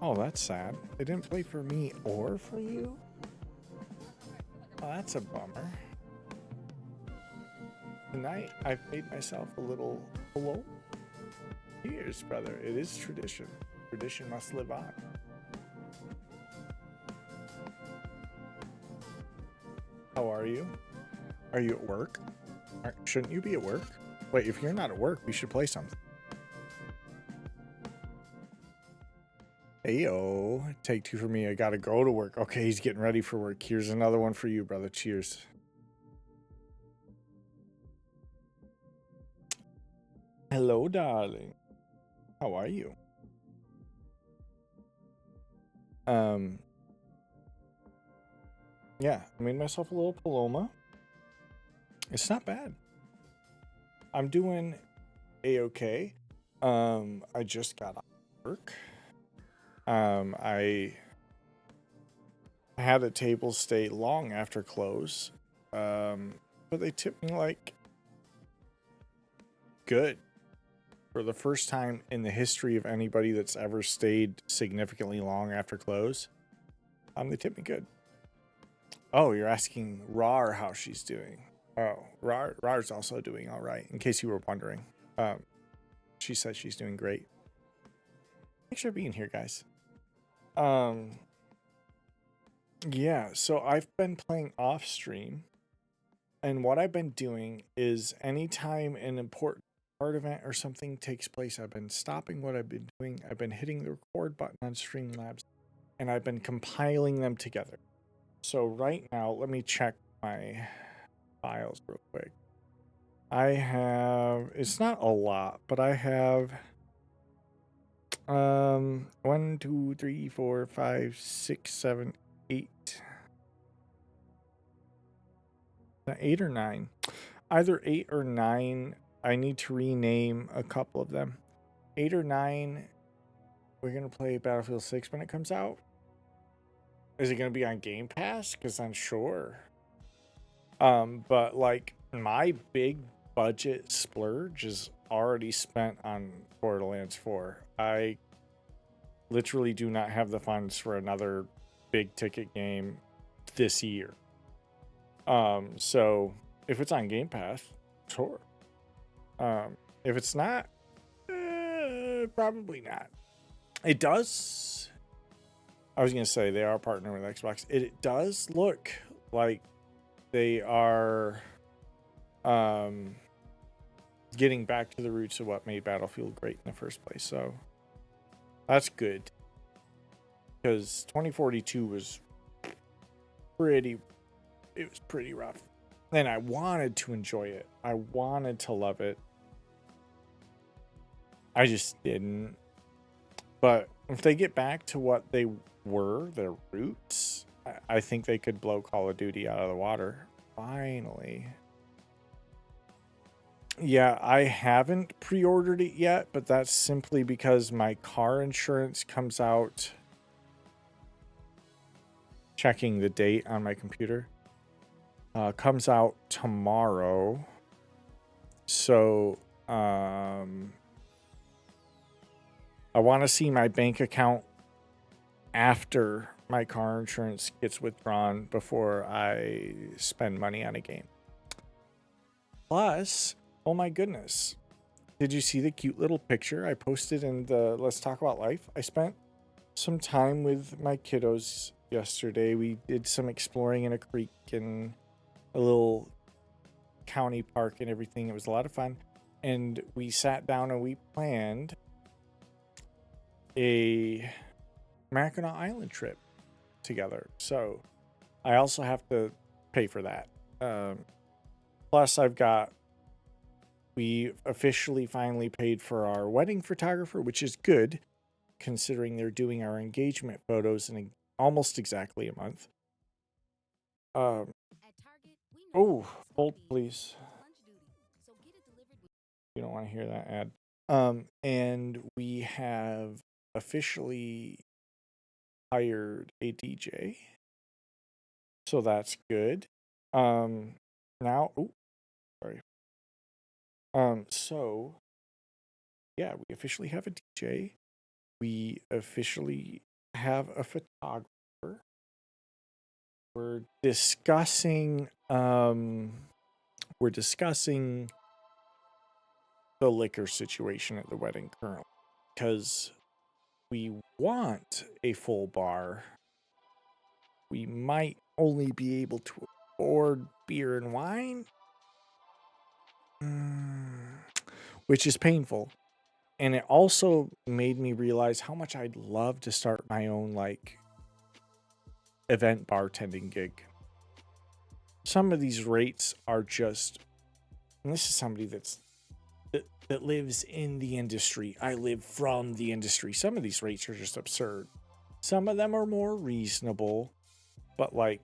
Oh, that's sad. They didn't play for me or for you? Oh, that's a bummer. Tonight, I've made myself a little hello. Cheers, brother. It is tradition. Tradition must live on. How are you? Are you at work? Shouldn't you be at work? Wait, if you're not at work, we should play something. Heyo, take two for me. I gotta go to work. Okay, he's getting ready for work. Here's another one for you, brother. Cheers. Hello, darling. How are you? Yeah, I made myself a little Paloma. It's not bad. I'm doing a-okay. I just got off work. I had a table stay long after close. But they tipped me like good. For the first time in the history of anybody that's ever stayed significantly long after close, they tipped me good. Oh, you're asking Rar how she's doing. Oh, Rar's also doing all right, in case you were wondering. She says she's doing great. Thanks for being here, guys. Yeah, so I've been playing off stream, and what I've been doing is anytime an important card event or something takes place, I've been stopping what I've been doing. I've been hitting the record button on Streamlabs, and I've been compiling them together. So right now, let me check my files real quick. I have, it's not a lot, but I have 1, 2, 3, 4, 5, 6, 7, 8. 8 or 9. Either 8 or 9. I need to rename a couple of them. 8 or 9, we're going to play Battlefield 6 when it comes out. Is it going to be on Game Pass? Because I'm sure. But like my big budget splurge is already spent on Borderlands 4. I literally do not have the funds for another big ticket game this year. So if it's on Game Pass, sure. If it's not, probably not. It does. I was gonna say they are partnering with Xbox. It does look like they are getting back to the roots of what made Battlefield great in the first place. So that's good. Because 2042 was pretty rough. And I wanted to enjoy it. I wanted to love it. I just didn't. But if they get back to what they were, their roots, I think they could blow Call of Duty out of the water. Finally. Yeah, I haven't pre-ordered it yet, but that's simply because my car insurance comes out. Checking the date on my computer. Comes out tomorrow. So, I want to see my bank account after my car insurance gets withdrawn before I spend money on a game. Plus, oh my goodness. Did you see the cute little picture I posted in the Let's Talk About Life? I spent some time with my kiddos yesterday. We did some exploring in a creek and a little county park and everything. It was a lot of fun. And we sat down and we planned a Mackinac Island trip together. So I also have to pay for that. Plus we officially finally paid for our wedding photographer, which is good considering they're doing our engagement photos in almost exactly a month. Oh, hold please. You don't want to hear that ad. And we have officially hired a DJ. So that's good. Now, sorry. So yeah, we officially have a DJ. We officially have a photographer. We're discussing the liquor situation at the wedding currently because we want a full bar. We might only be able to afford beer and wine, which is painful. And it also made me realize how much I'd love to start my own like event bartending gig. Some of these rates are just, and this is somebody that lives in the industry. I live from the industry. Some of these rates are just absurd. Some of them are more reasonable, but like,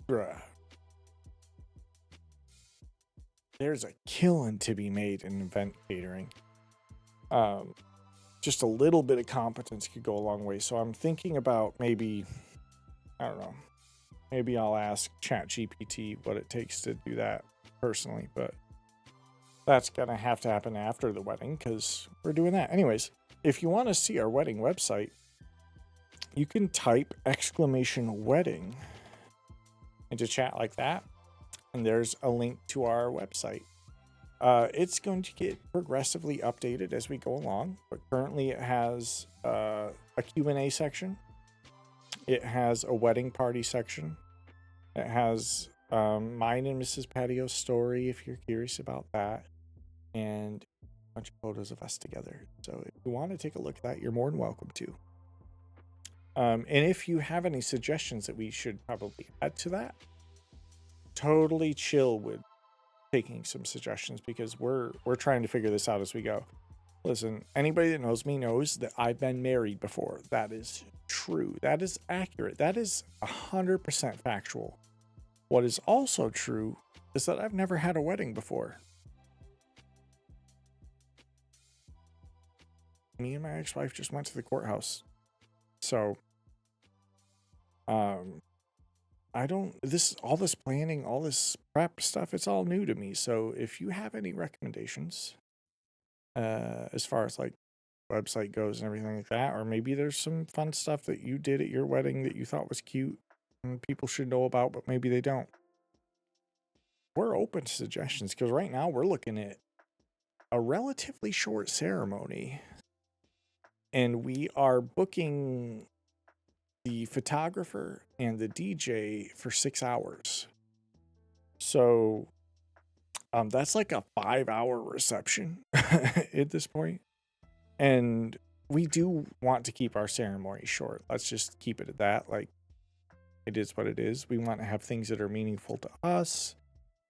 bruh, there's a killing to be made in event catering. Just a little bit of competence could go a long way. So I'm thinking about maybe, I don't know, maybe I'll ask ChatGPT what it takes to do that personally, but that's gonna have to happen after the wedding because we're doing that. Anyways, if you want to see our wedding website, you can type !wedding into chat like that, and there's a link to our website. It's going to get progressively updated as we go along, but currently it has a Q&A section. It has a wedding party section. It has mine and Mrs. Patio's story, if you're curious about that, and a bunch of photos of us together. So if you want to take a look at that, you're more than welcome to. And if you have any suggestions that we should probably add to that, totally chill with taking some suggestions because we're trying to figure this out as we go. Listen, anybody that knows me knows that I've been married before. That is true. That is accurate. That is 100% factual. What is also true is that I've never had a wedding before. Me and my ex-wife just went to the courthouse. So, all this planning, all this prep stuff, it's all new to me. So if you have any recommendations, as far as like website goes and everything like that, or maybe there's some fun stuff that you did at your wedding that you thought was cute and people should know about, but maybe they don't. We're open to suggestions because right now we're looking at a relatively short ceremony and we are booking the photographer and the DJ for 6 hours. So that's like a 5-hour reception at this point. And we do want to keep our ceremony short. Let's just keep it at that. Like, it is what it is. We want to have things that are meaningful to us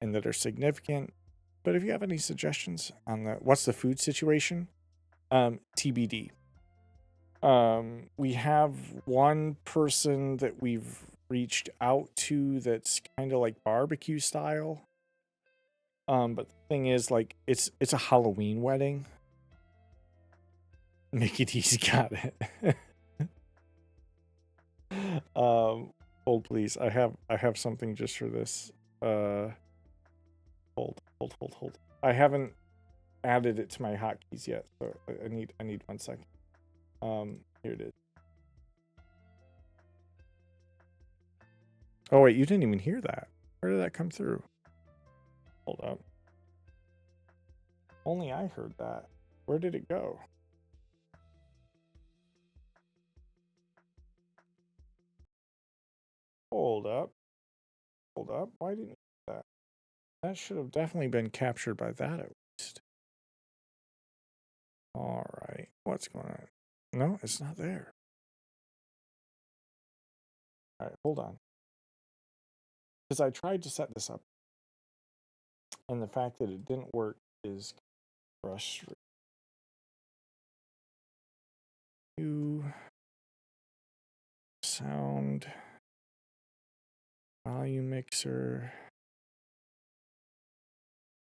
and that are significant. But if you have any suggestions on what's the food situation, TBD. We have one person that we've reached out to that's kind of like barbecue style. But the thing is, like, it's a Halloween wedding. Mickey D's got it. Hold please. I have something just for this. Hold. I haven't added it to my hotkeys yet, so I need 1 second. Here it is. Oh wait, you didn't even hear that. Where did that come through? Hold up. Only I heard that. Where did it go? Hold up. Why didn't you do that? That should have definitely been captured by that at least. All right. What's going on? No, it's not there. All right, hold on. Because I tried to set this up, and the fact that it didn't work is frustrating. You sound volume mixer.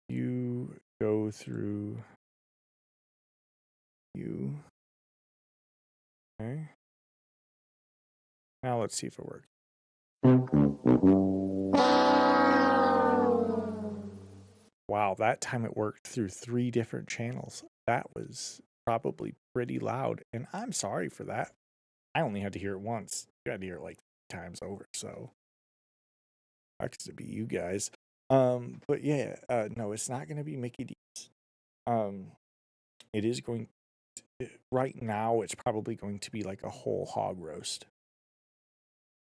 You go through you. Okay. Now let's see if it works. Wow, that time it worked through 3 different channels. That was probably pretty loud, and I'm sorry for that. I only had to hear it once. You had to hear it like 3 times over, so sucks to be you guys. But yeah, no, it's not gonna be Mickey D's. Um, it is going right now. It's probably going to be like a whole hog roast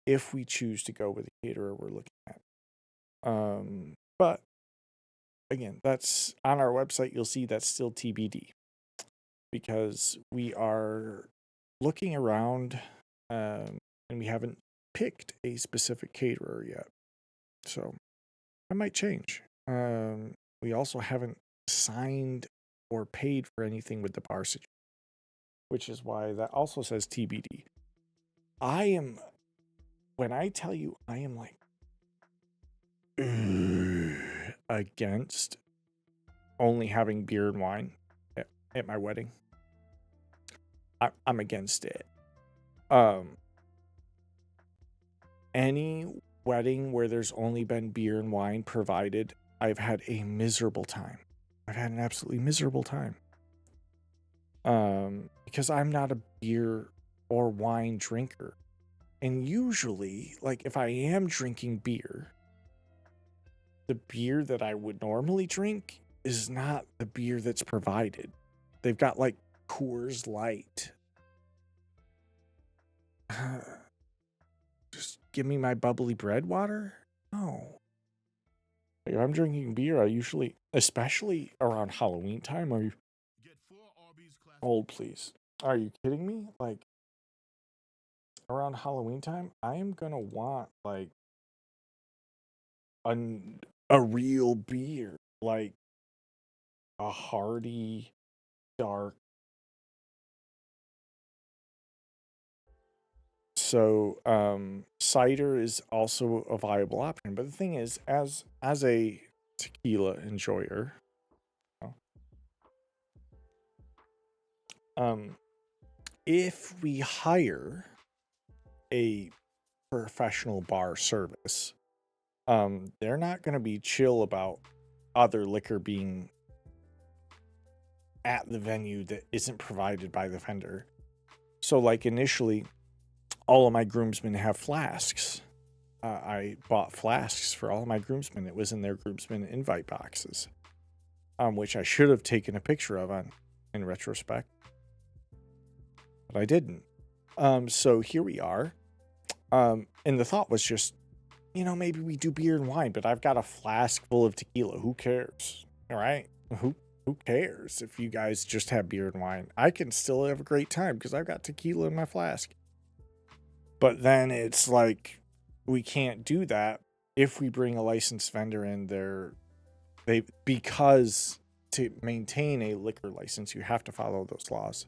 if we choose to go with the caterer we're looking at. But again, that's on our website. You'll see that's still TBD because we are looking around, and we haven't picked a specific caterer yet. So that might change. We also haven't signed or paid for anything with the bar situation, which is why that also says TBD. When I tell you, I am like against only having beer and wine at my wedding. I'm against it. Any wedding where there's only been beer and wine provided, I've had a miserable time. I've had an absolutely miserable time. Because I'm not a beer or wine drinker. And usually, like if I am drinking beer, the beer that I would normally drink is not the beer that's provided. They've got like Coors Light. Just give me my bubbly bread water? No. If I'm drinking beer, I usually, especially around Halloween time, hold please. Are you kidding me? Like around Halloween time, I am gonna want like a real beer, like a hearty, dark. So cider is also a viable option. But the thing is, as a tequila enjoyer, if we hire a professional bar service, they're not going to be chill about other liquor being at the venue that isn't provided by the vendor. So like initially, all of my groomsmen have flasks. I bought flasks for all of my groomsmen. It was in their groomsmen invite boxes, which I should have taken a picture of in retrospect, but I didn't. So here we are. And the thought was just, maybe we do beer and wine, but I've got a flask full of tequila. Who cares? All right. Who cares if you guys just have beer and wine? I can still have a great time because I've got tequila in my flask. But then it's like, we can't do that if we bring a licensed vendor in there. Because to maintain a liquor license, you have to follow those laws.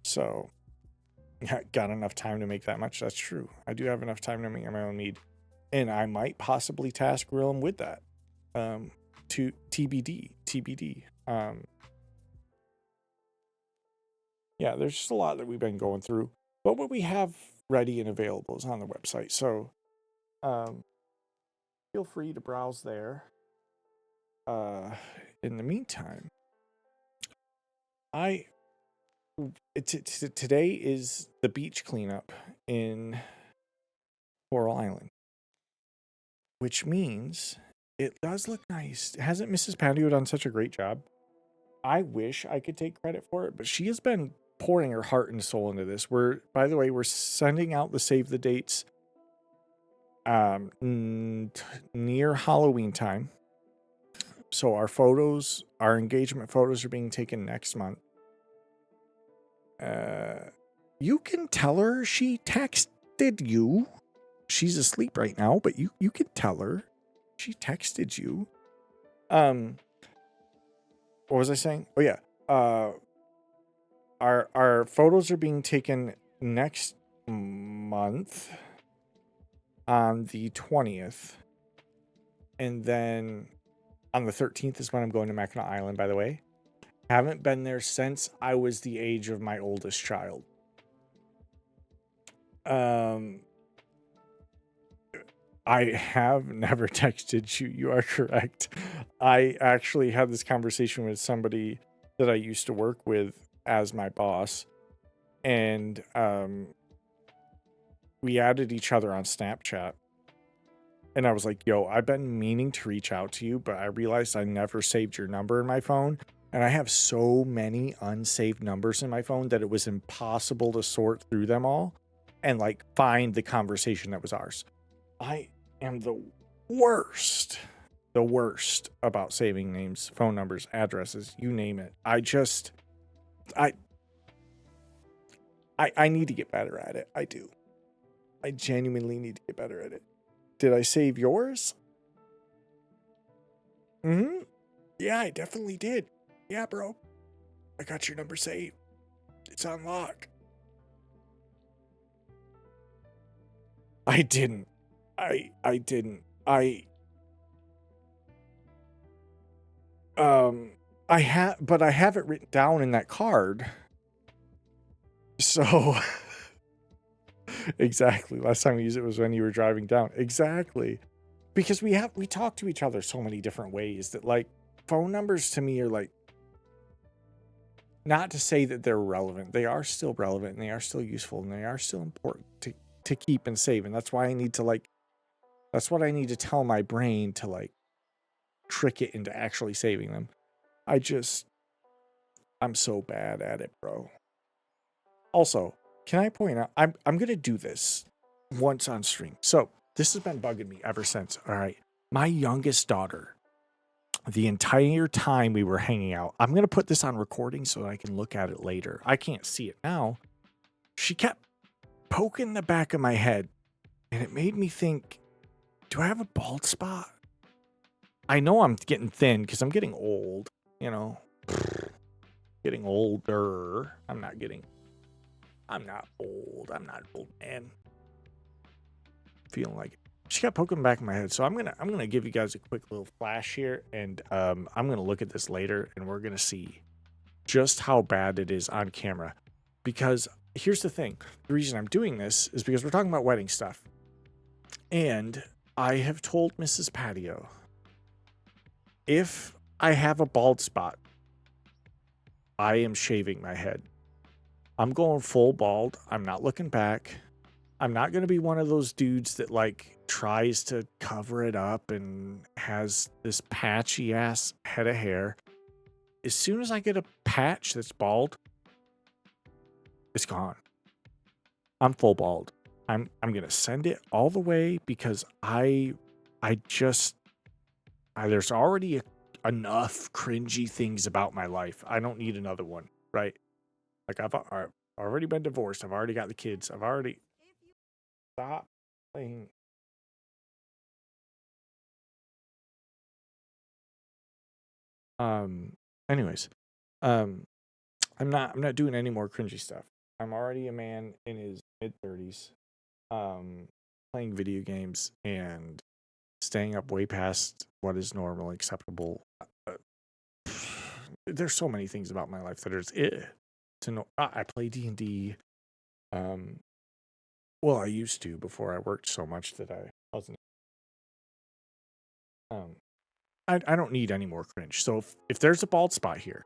So, got enough time to make that much? That's true. I do have enough time to make my own mead. And I might possibly task Grill'em with that. To TBD. Yeah, there's just a lot that we've been going through. But what we have ready and available is on the website. So, feel free to browse there. In the meantime, today is the beach cleanup in Coral Island, which means it does look nice. Hasn't Mrs. Patio done such a great job? I wish I could take credit for it, but she has been pouring her heart and soul into this. By the way, we're sending out the save the dates near Halloween time. So our engagement photos are being taken next month. You can tell her she texted you. She's asleep right now, but you can tell her she texted you. What was I saying? Oh yeah. Our photos are being taken next month on the 20th. And then on the 13th is when I'm going to Mackinac Island, by the way. Haven't been there since I was the age of my oldest child. I have never texted you. You are correct. I actually had this conversation with somebody that I used to work with as my boss, and we added each other on Snapchat. And I was like, yo, I've been meaning to reach out to you, but I realized I never saved your number in my phone. And I have so many unsaved numbers in my phone that it was impossible to sort through them all and like find the conversation that was ours. I am the worst about saving names, phone numbers, addresses, you name it. I need to get better at it. I do. I genuinely need to get better at it. Did I save yours? Mm-hmm. Yeah, I definitely did. Yeah, bro. I got your number saved. It's on lock. I didn't. I didn't. I have, but I have it written down in that card. So exactly. Last time we used it was when you were driving down. Exactly. Because we talk to each other so many different ways that like phone numbers to me are like, not to say that they're relevant. They are still relevant and they are still useful and they are still important to keep and save. And that's why I need to like, that's what I need to tell my brain to like trick it into actually saving them. I'm so bad at it, bro. Also, can I point out, I'm going to do this once on stream. So this has been bugging me ever since. All right. My youngest daughter, the entire time we were hanging out, I'm going to put this on recording so that I can look at it later. I can't see it now. She kept poking the back of my head and it made me think, do I have a bald spot? I know I'm getting thin because I'm getting old, you know, getting older. I'm not old. I'm not old, man. Feeling like it. She got poking back in my head. So I'm gonna give you guys a quick little flash here, and I'm gonna look at this later, and we're gonna see just how bad it is on camera. Because here's the thing: the reason I'm doing this is because we're talking about wedding stuff, and I have told Mrs. Patio, if I have a bald spot, I am shaving my head. I'm going full bald. I'm not looking back. I'm not going to be one of those dudes that like tries to cover it up and has this patchy ass head of hair. As soon as I get a patch that's bald, it's gone. I'm full bald. I'm going to send it all the way because there's already enough cringy things about my life. I don't need another one, right? Like I've already been divorced. I've already got the kids. Stop playing. Anyways, I'm not doing any more cringy stuff. I'm already a man in his mid-30s, playing video games and staying up way past what is normal, acceptable. There's so many things about my life that are to know. I play D&D. Well, I used to before I worked so much that I wasn't. I don't need any more cringe. So if there's a bald spot here,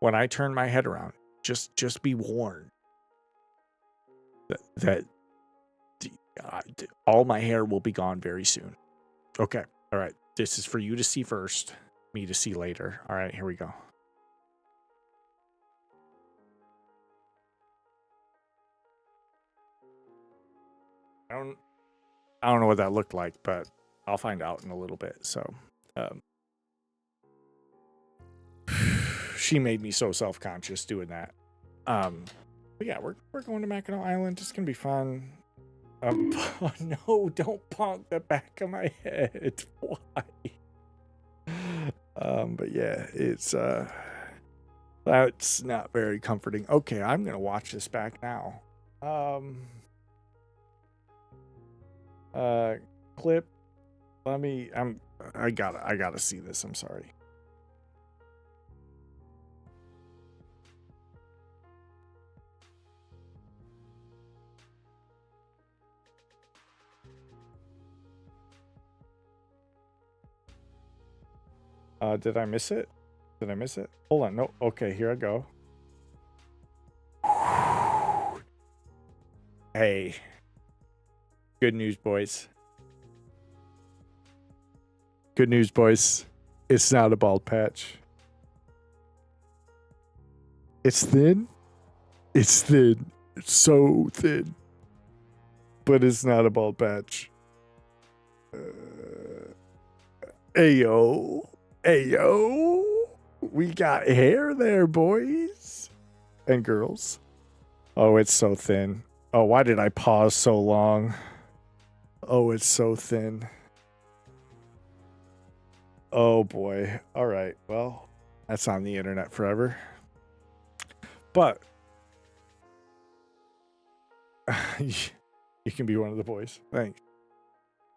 when I turn my head around, just be warned that all my hair will be gone very soon. Okay. All right. This is for you to see first, me to see later. All right. Here we go. I don't know what that looked like, but I'll find out in a little bit. So, she made me so self-conscious doing that. But yeah, we're going to Mackinac Island. It's gonna be fun. Oh, no, don't bonk the back of my head. Why? But yeah, it's that's not very comforting. Okay, I'm gonna watch this back now. Clip. I gotta see this. I'm sorry. Did I miss it? Did I miss it? Hold on. No. Okay, here I go. Hey. Good news, boys. Good news, boys. It's not a bald patch. It's thin. It's thin. It's so thin. But it's not a bald patch. Ayo. Ayo. We got hair there, boys. And girls. Oh, it's so thin. Oh, why did I pause so long? Oh, it's so thin. Oh, boy. All right. Well, that's on the internet forever. But you can be one of the boys. Thanks.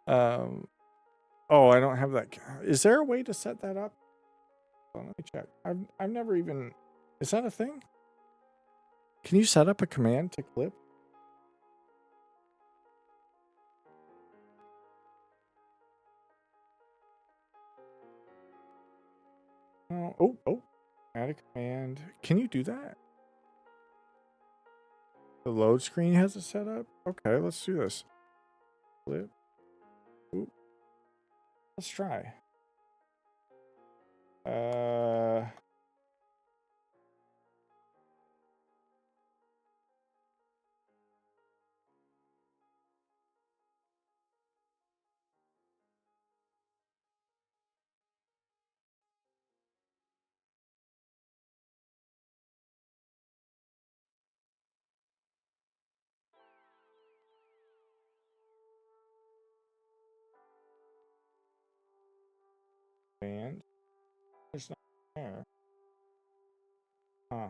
Oh, I don't have that. Is there a way to set that up? Well, let me check. I've never even. Is that a thing? Can you set up a command to clip? Oh, add a command. Can you do that? The load screen has it set up? Okay, let's do this. Clip. Ooh. Let's try. And there's not there. Huh.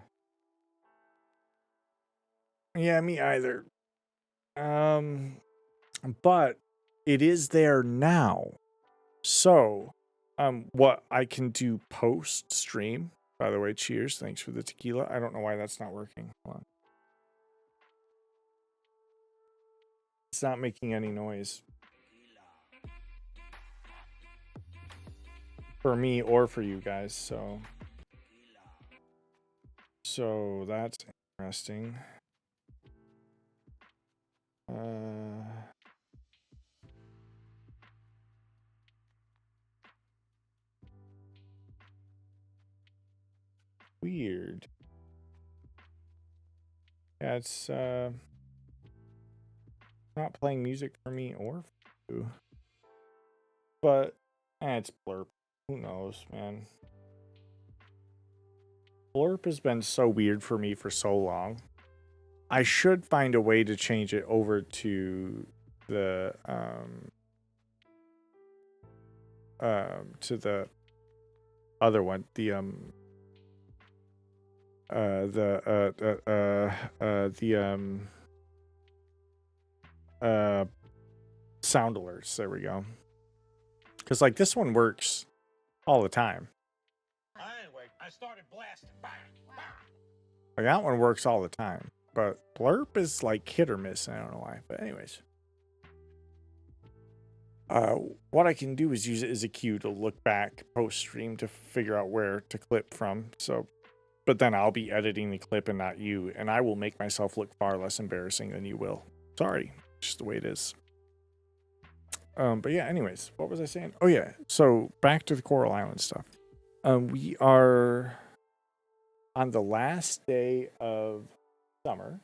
Yeah, me either. But it is there now. So, what I can do post stream. By the way, cheers. Thanks for the tequila. I don't know why that's not working. Hold on. It's not making any noise. For me or for you guys, so that's interesting. Weird. Yeah, it's not playing music for me or for you. But it's Blurp. Who knows, man? Blurp has been so weird for me for so long. I should find a way to change it over to the other one, the sound alerts. There we go. Because like this one works all the time. Anyway, I started blasting. Like that one works all the time. But Blurp is like hit or miss. I don't know why. But anyways. What I can do is use it as a cue to look back post stream to figure out where to clip from. So, but then I'll be editing the clip and not you, and I will make myself look far less embarrassing than you will. Sorry, just the way it is. But yeah, anyways, what was I saying? Oh yeah, so back to the Coral Island stuff. We are on the last day of summer.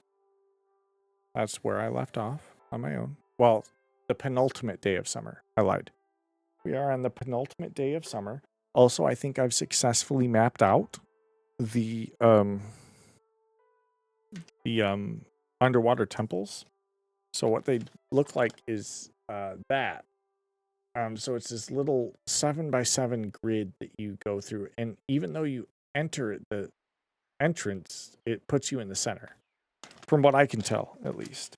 That's where I left off on my own. Well, the penultimate day of summer. I lied. We are on the penultimate day of summer. Also, I think I've successfully mapped out the underwater temples. So what they look like is that. So it's this little 7x7 grid that you go through, and even though you enter the entrance, it puts you in the center. From what I can tell, at least.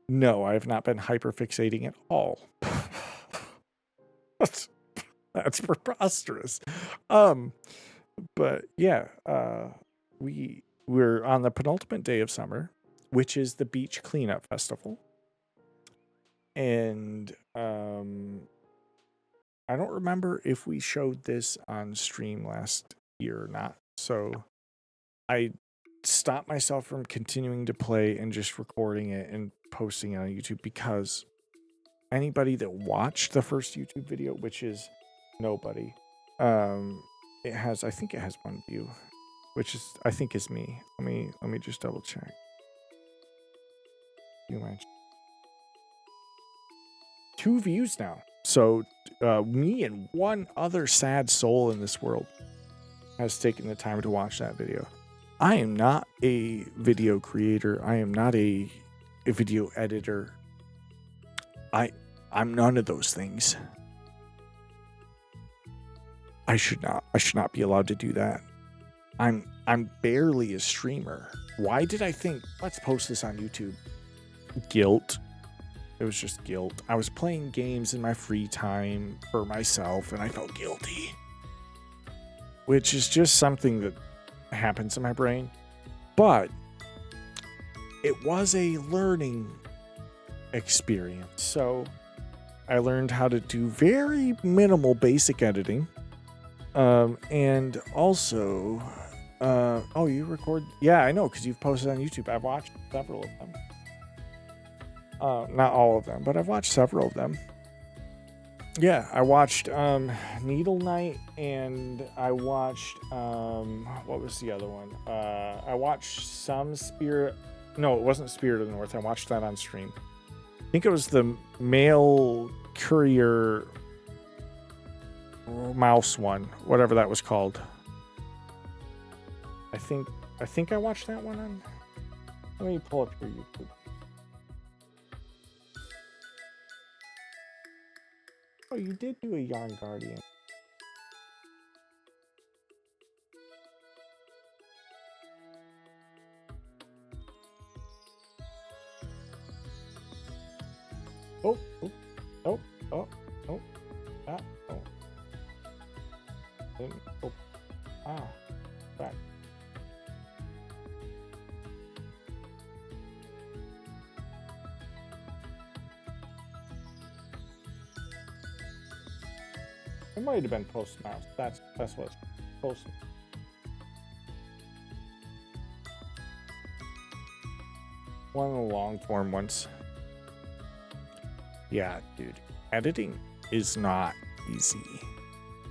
No, I have not been hyperfixating at all. That's preposterous. But yeah, we're on the penultimate day of summer, which is the beach cleanup festival. And I don't remember if we showed this on stream last year or not. So I stopped myself from continuing to play and just recording it and posting it on YouTube because anybody that watched the first YouTube video, which is nobody, I think it has 1 view, which is I think is me. Let me just double check. You mentioned 2 views now. So me and one other sad soul in this world has taken the time to watch that video. I am not a video creator. I am not a video editor. I'm none of those things. I should not be allowed to do that. I'm barely a streamer. Why did I think let's post this on YouTube? Guilt. It was just guilt. I was playing games in my free time for myself and I felt guilty. Which is just something that happens in my brain. But it was a learning experience. So I learned how to do very minimal basic editing. And also, oh, you record? Yeah, I know, because you've posted on YouTube. I've watched several of them. Not all of them, but I've watched several of them. Yeah, I watched Needle Knight, and I watched what was the other one? I watched some Spirit. No, it wasn't Spirit of the North. I watched that on stream. I think it was the Mail Courier Mouse one, whatever that was called. I think I watched that one on. Let me pull up your YouTube. Oh, you did do a Yarn Guardian. Oh, oh, oh, oh, oh, ah, oh. Oh, ah, back. It might have been post mouse. That's what it's post. One of the long form ones. Yeah, dude. Editing is not easy.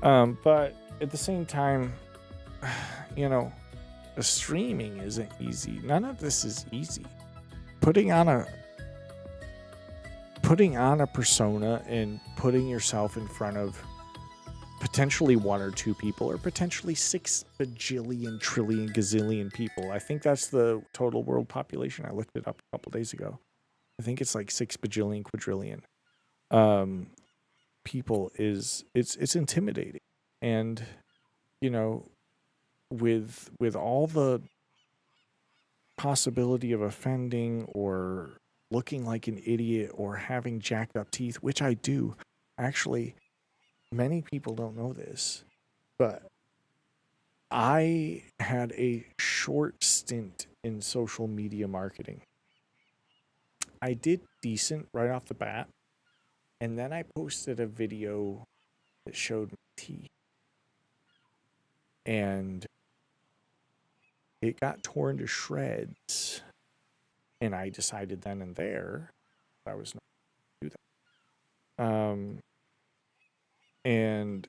But at the same time, you know, the streaming isn't easy. None of this is easy. Putting on a persona and putting yourself in front of potentially 1 or 2 people, or potentially 6 bajillion, trillion, gazillion people. I think that's the total world population. I looked it up a couple days ago. I think it's like 6 bajillion, quadrillion. People it's intimidating, and you know, with all the possibility of offending or looking like an idiot or having jacked up teeth, which I do. Actually, many people don't know this, but I had a short stint in social media marketing. I did decent right off the bat, and then I posted a video that showed my teeth, and it got torn to shreds, and I decided then and there I was not going to do that. And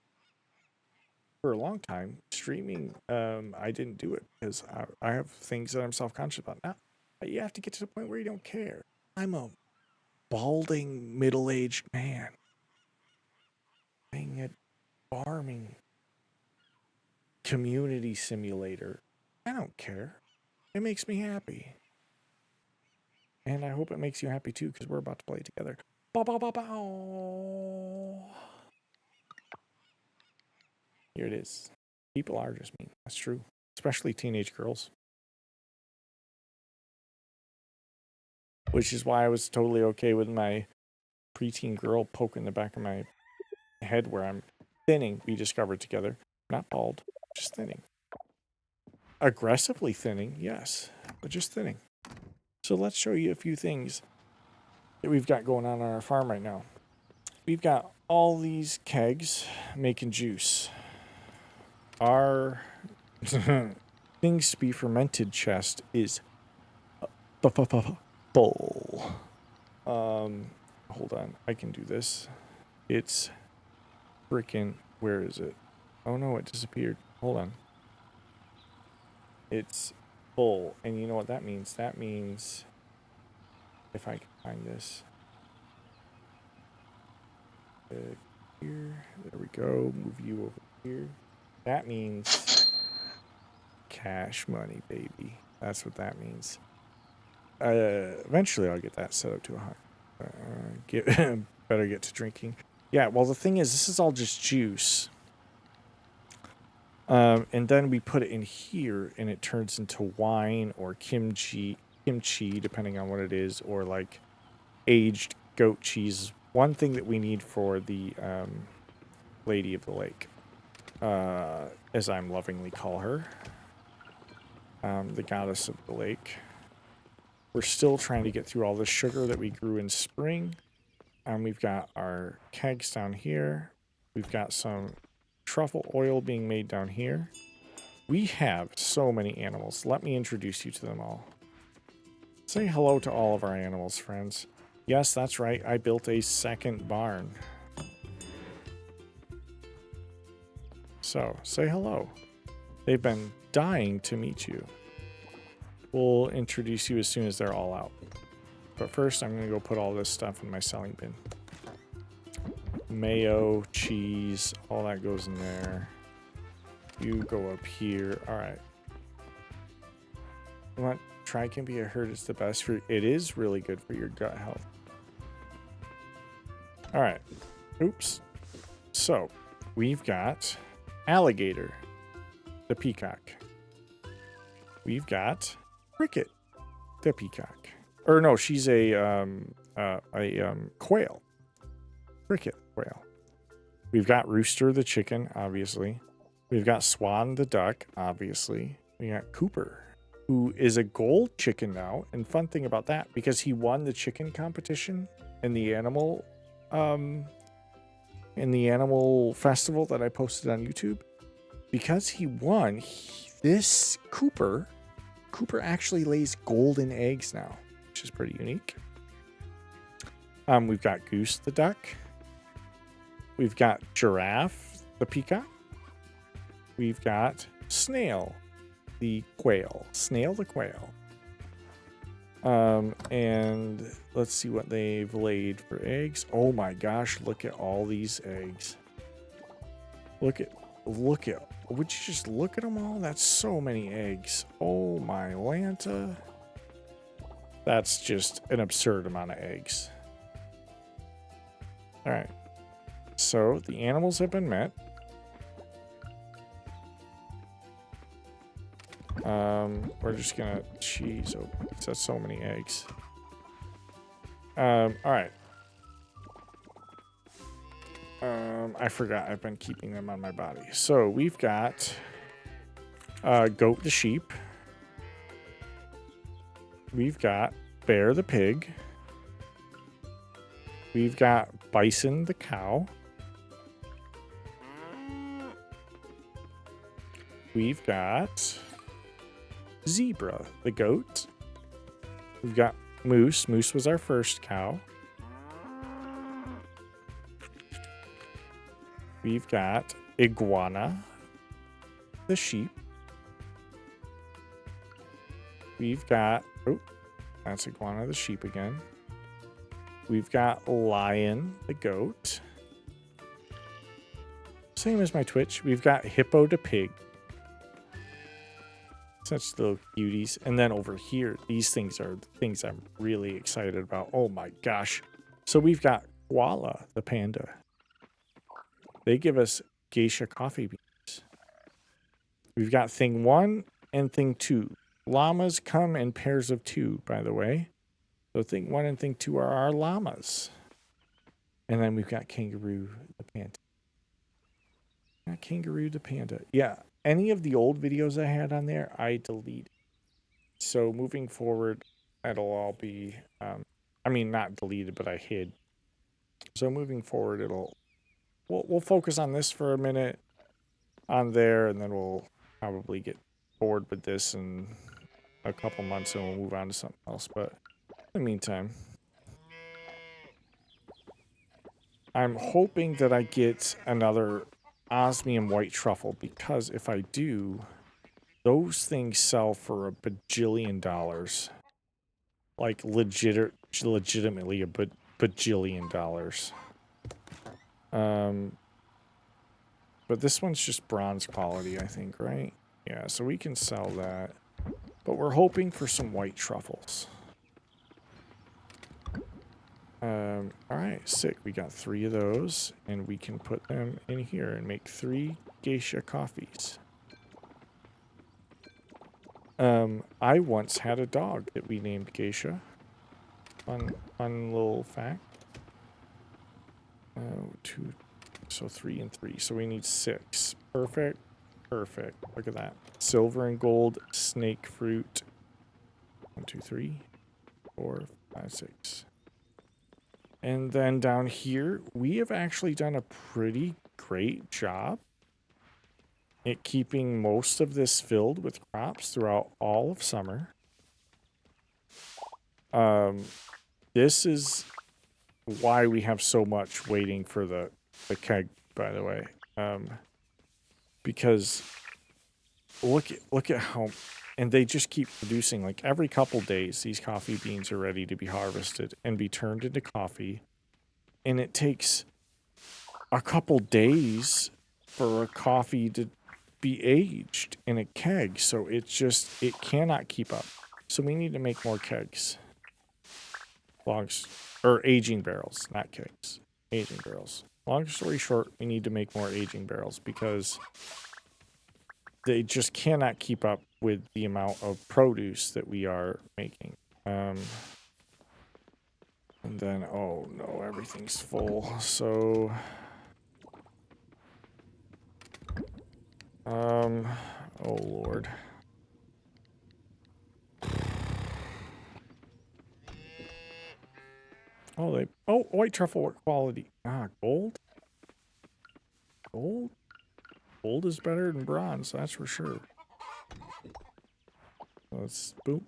for a long time, streaming, I didn't do it because I have things that I'm self-conscious about. Now, you have to get to the point where you don't care. I'm a balding, middle-aged man playing a farming community simulator. I don't care. It makes me happy. And I hope it makes you happy too, because we're about to play together. Bow, bow, bow, bow. Here it is. People are just mean. That's true. Especially teenage girls. Which is why I was totally okay with my preteen girl poking the back of my head where I'm thinning, we discovered together. Not bald, just thinning. Aggressively thinning, yes, but just thinning. So let's show you a few things that we've got going on our farm right now. We've got all these kegs making juice. Our things to be fermented chest is full. Hold on, I can do this. It's freaking, where is it? Oh no, it disappeared. Hold on. It's full, and you know what that means? That means, if I can find this, here, there we go. Move you over here. That means cash money, baby. That's what that means. Eventually I'll get that set up to 100. Get better get to drinking. Yeah, well the thing is, this is all just juice. And then we put it in here and it turns into wine or kimchi, depending on what it is, or like aged goat cheese. One thing that we need for the Lady of the Lake, as I'm lovingly call her, the goddess of the lake. We're still trying to get through all the sugar that we grew in spring. And we've got our kegs down here. We've got some truffle oil being made down here. We have so many animals. Let me introduce you to them all. Say hello to all of our animals, friends. Yes, that's right. I built a second barn. So, say hello. They've been dying to meet you. We'll introduce you as soon as they're all out. But first, I'm going to go put all this stuff in my selling bin. Mayo, cheese, all that goes in there. You go up here. All right. You want Tricambia? I heard it's the best for... It is really good for your gut health. All right. Oops. So, we've got Alligator, the peacock. We've got Cricket, the peacock. Or no, she's a quail. Cricket quail. We've got Rooster the chicken, obviously. We've got Swan the duck, obviously. We got Cooper, who is a gold chicken now. And fun thing about that, because he won the chicken competition in the animal festival that I posted on YouTube. Because he won, this Cooper actually lays golden eggs now, which is pretty unique. We've got Goose the duck. We've got Giraffe the peacock. We've got Snail the quail. Snail the quail. And let's see what they've laid for eggs. Oh my gosh, look at all these eggs. Look at, would you just look at them all? That's so many eggs. Oh my Lanta. That's just an absurd amount of eggs. All right. So the animals have been met. We're just gonna cheese. Oh, that's so many eggs. All right. I forgot I've been keeping them on my body. So we've got Goat the sheep. We've got Bear the pig. We've got Bison the cow. We've got Zebra the goat. We've got Moose. Moose was our first cow. We've got Iguana the sheep. We've got, oh, that's Iguana the sheep again. We've got Lion the goat. Same as my Twitch. We've got Hippo the pig. Such little cuties. And then over here, these things are the things I'm really excited about. Oh my gosh. So we've got Koala the panda. They give us geisha coffee beans. We've got thing 1 and thing 2. Llamas come in pairs of 2, by the way. So thing 1 and thing 2 are our llamas. And then we've got Kangaroo the panda. Kangaroo the panda. Yeah, any of the old videos I had on there, I deleted. So moving forward, it'll all be, I mean, not deleted, but I hid. So moving forward, it'll we'll focus on this for a minute on there, and then we'll probably get bored with this in a couple months and we'll move on to something else. But in the meantime, I'm hoping that I get another osmium white truffle, because if I do, those things sell for a bajillion dollars. Like legitimately a bajillion dollars. But this one's just bronze quality, I think, right? Yeah, so we can sell that. But we're hoping for some white truffles. Alright, sick. We got 3 of those, and we can put them in here and make 3 geisha coffees. I once had a dog that we named Geisha. Fun little fact. 2, so 3 and 3. So we need 6. Perfect. Perfect. Look at that. Silver and gold snake fruit. 1, 2, 3, 4, 5, 6. And then down here, we have actually done a pretty great job at keeping most of this filled with crops throughout all of summer. This is why we have so much waiting for the keg, by the way. Because look at how, and they just keep producing. Like every couple days, these coffee beans are ready to be harvested and be turned into coffee. And it takes a couple days for a coffee to be aged in a keg. So it cannot keep up. So we need to make more kegs. Or aging barrels, not kegs. Aging barrels. Long story short, we need to make more aging barrels because they just cannot keep up with the amount of produce that we are making. And then, oh no, everything's full. So, oh Lord. Oh, white truffle, what quality? Ah, gold? Gold? Gold is better than bronze, that's for sure. Let's boop.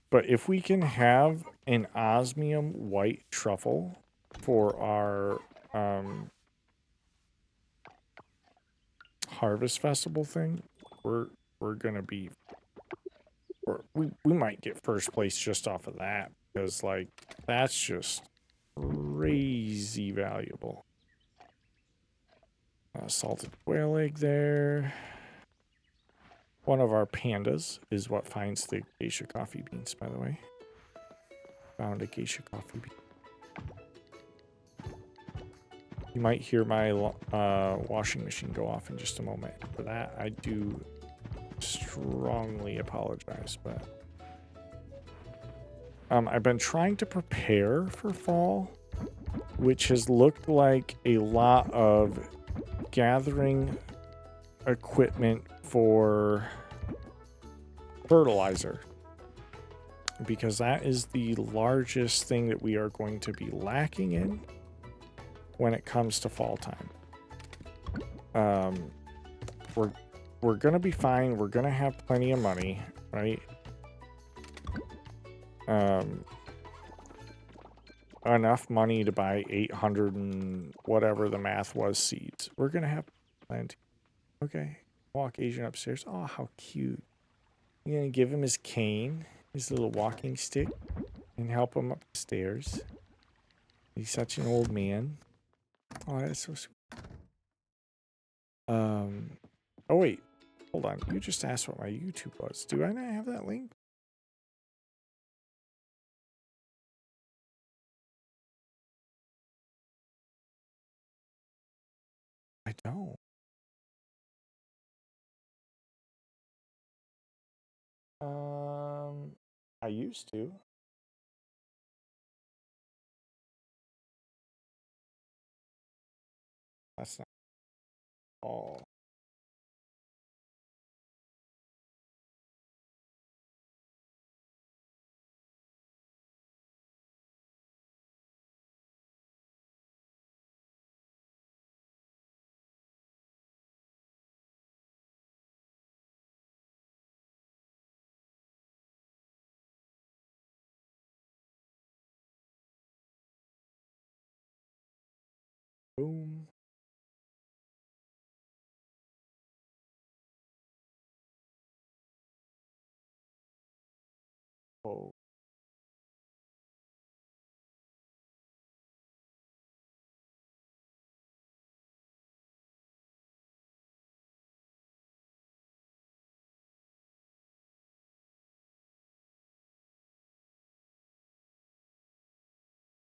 But if we can have an osmium white truffle for our harvest festival thing, we're gonna be, we might get first place just off of that, because like that's just crazy valuable. Salted quail egg there. One of our pandas is what finds the geisha coffee beans, by the way. Found a geisha coffee bean. You might hear my washing machine go off in just a moment. For that, I do strongly apologize, but I've been trying to prepare for fall, which has looked like a lot of gathering equipment for fertilizer, because that is the largest thing that we are going to be lacking in when it comes to fall time. We're gonna be fine. We're gonna have plenty of money, right? Enough money to buy 800 and whatever the math was seeds. We're gonna have plenty. Okay, walk Asian upstairs. Oh, how cute. You're gonna give him his cane, his little walking stick, and help him up the stairs. He's such an old man. Oh, that's so sweet. Oh wait, hold on. You just asked what my YouTube was. Do I not have that link? I don't. I used to. That's not all. Boom. Oh.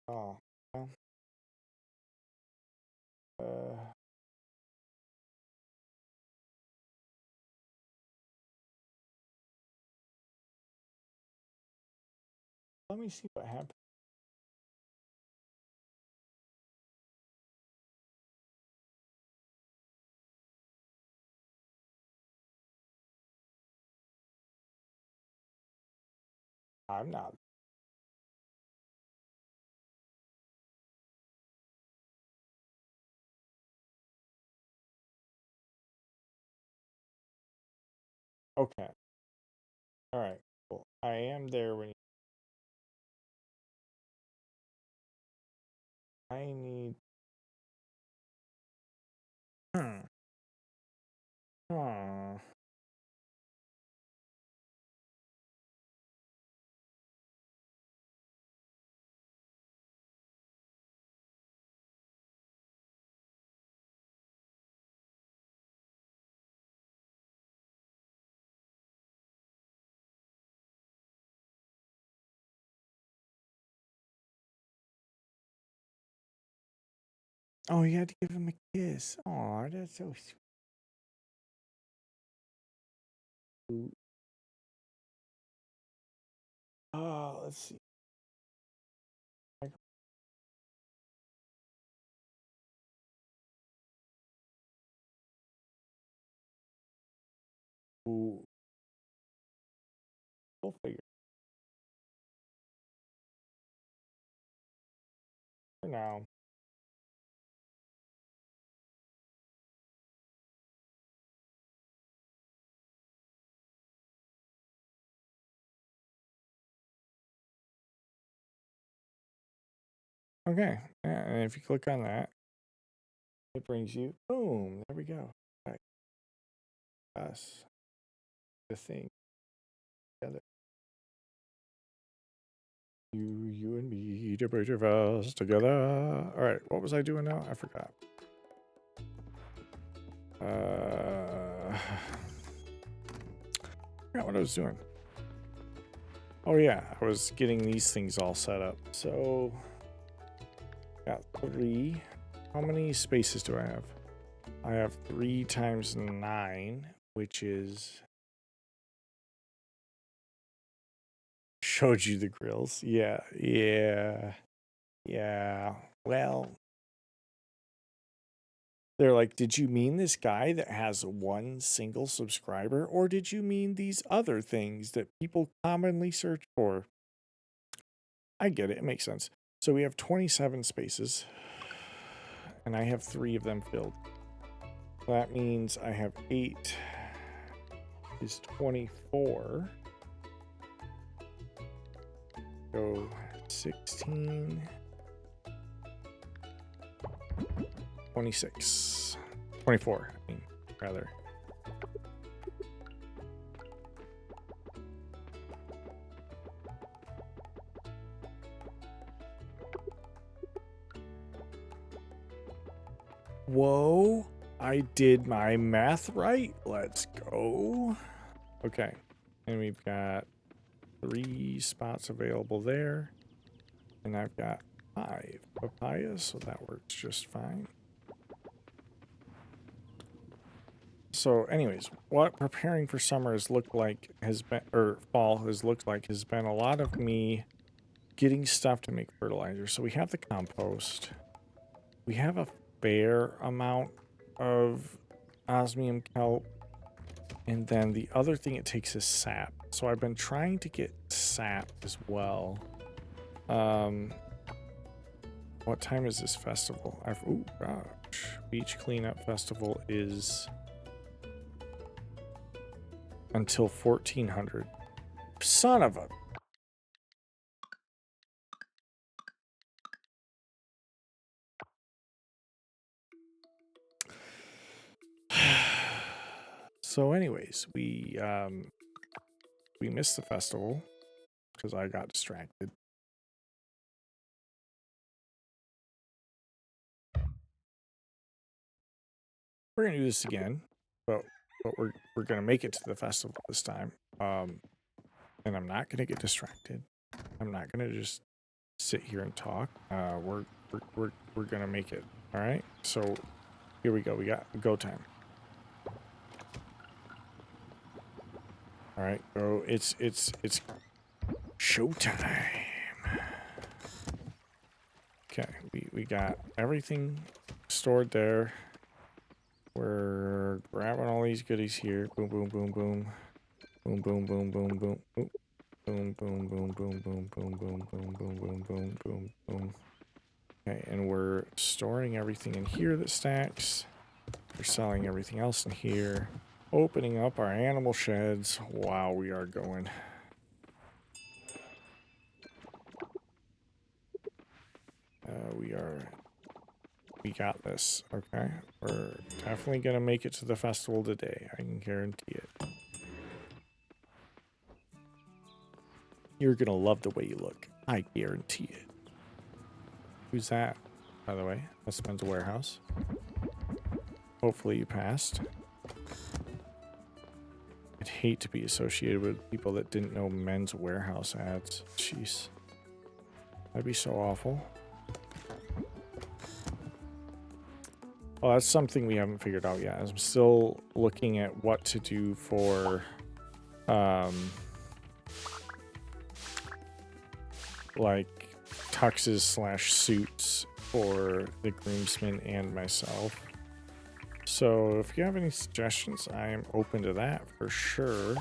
Oh. Well, uh, let me see what happened. I'm not. Okay. All right. Cool. I am there when I need. Hmm. Huh. Oh, you had to give him a kiss. Oh, that's so sweet. Oh, let's see. Ooh, we'll figure it for now. Okay. Yeah, and if you click on that, it brings you. Boom. There we go. Right. Us. The thing together. You and me to put your vows together. All right. What was I doing now? I forgot. I forgot what I was doing. Oh yeah, I was getting these things all set up. So got 3. How many spaces do I have? I have 3 times 9, which is showed you the grills. Yeah, yeah, yeah. Well, they're like, did you mean this guy that has 1 single subscriber, or did you mean these other things that people commonly search for? I get it. It makes sense. So we have 27 spaces, and I have 3 of them filled. That means I have 8 is 24. Go 16, 26, 24, I mean, rather. Whoa, I did my math right. Let's go. Okay, and we've got 3 spots available there, and I've got 5 papayas, so that works just fine. So anyways, what preparing for summer has looked like has been, or fall has looked like, has been a lot of me getting stuff to make fertilizer. So we have the compost. We have a fair amount of osmium kelp. And then the other thing it takes is sap. So I've been trying to get sap as well. What time is this festival? Oh gosh. Beach Cleanup Festival is until 1400. Son of a So anyways, we missed the festival because I got distracted. We're gonna do this again, but we're gonna make it to the festival this time. And I'm not gonna get distracted. I'm not gonna just sit here and talk. We're gonna make it. All right. So here we go. We got go time. All right. Go. It's showtime. Okay. We got everything stored there. We're grabbing all these goodies here. Boom, boom, boom, boom. Boom, boom, boom, boom, boom. Boom, boom, boom, boom, boom, boom, boom, boom, boom, boom, boom, boom, boom. Okay, and we're storing everything in here that stacks. We're selling everything else in here. Opening up our animal sheds. Wow, we are going. We got this, okay? We're definitely gonna make it to the festival today. I can guarantee it. You're gonna love the way you look. I guarantee it. Who's that, by the way? That's Men's Warehouse. Hopefully you passed. I'd hate to be associated with people that didn't know Men's Warehouse ads. Jeez. That'd be so awful. Well, that's something we haven't figured out yet. I'm still looking at what to do for like tuxes / suits for the groomsmen and myself. So if you have any suggestions, I am open to that for sure.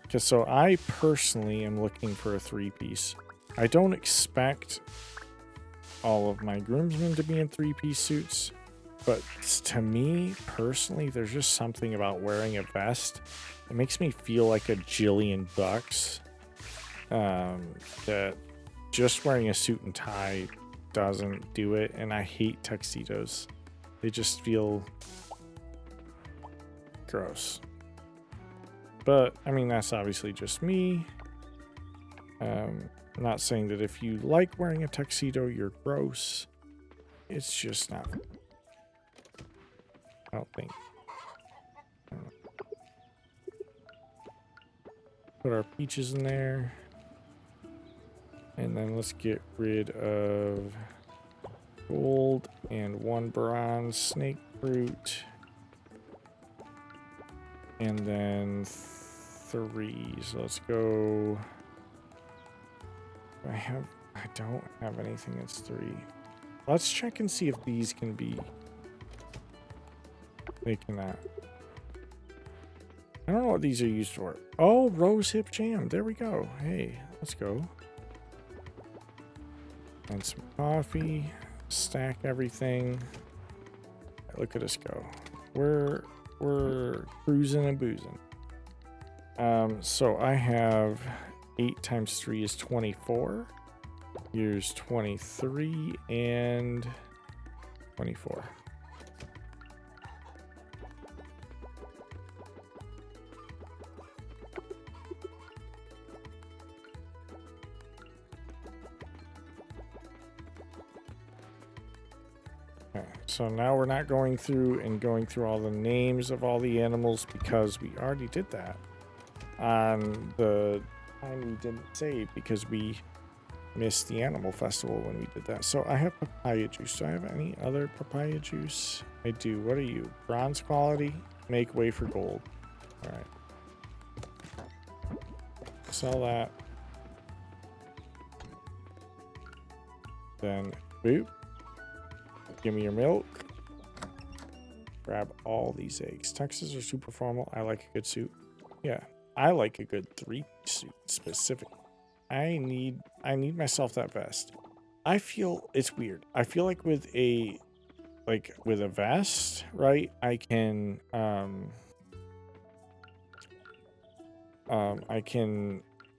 Because so I personally am looking for a 3-piece. I don't expect all of my groomsmen to be in 3-piece suits, but to me personally, there's just something about wearing a vest. It makes me feel like a jillion bucks. That just wearing a suit and tie doesn't do it, and I hate tuxedos. They just feel gross. But I mean, that's obviously just me. I'm not saying that if you like wearing a tuxedo, you're gross. It's just not. I don't think. I don't know. Put our peaches in there. And then let's get rid of gold and 1 bronze snake fruit. And then 3. So let's go. I don't have anything that's 3. Let's check and see if these can be. They cannot. I don't know what these are used for. Oh, rose hip jam. There we go. Hey, let's go. And some coffee. Stack everything. Look at us go. We're cruising and boozing. So I have 8 times 3 is 24. Here's 23 and 24. Okay, so now we're not going through all the names of all the animals because we already did that on the time we didn't save because we missed the animal festival when we did that. So I have papaya juice. Do I have any other papaya juice? I do. What are you? Bronze quality? Make way for gold. All right. Sell that. Then boop. Give me your milk. Grab all these eggs. Tuxes are super formal. I like a good suit. Yeah, I like a good 3-piece suit specifically. I need myself that vest. I feel it's weird. I feel like with a vest, right? I can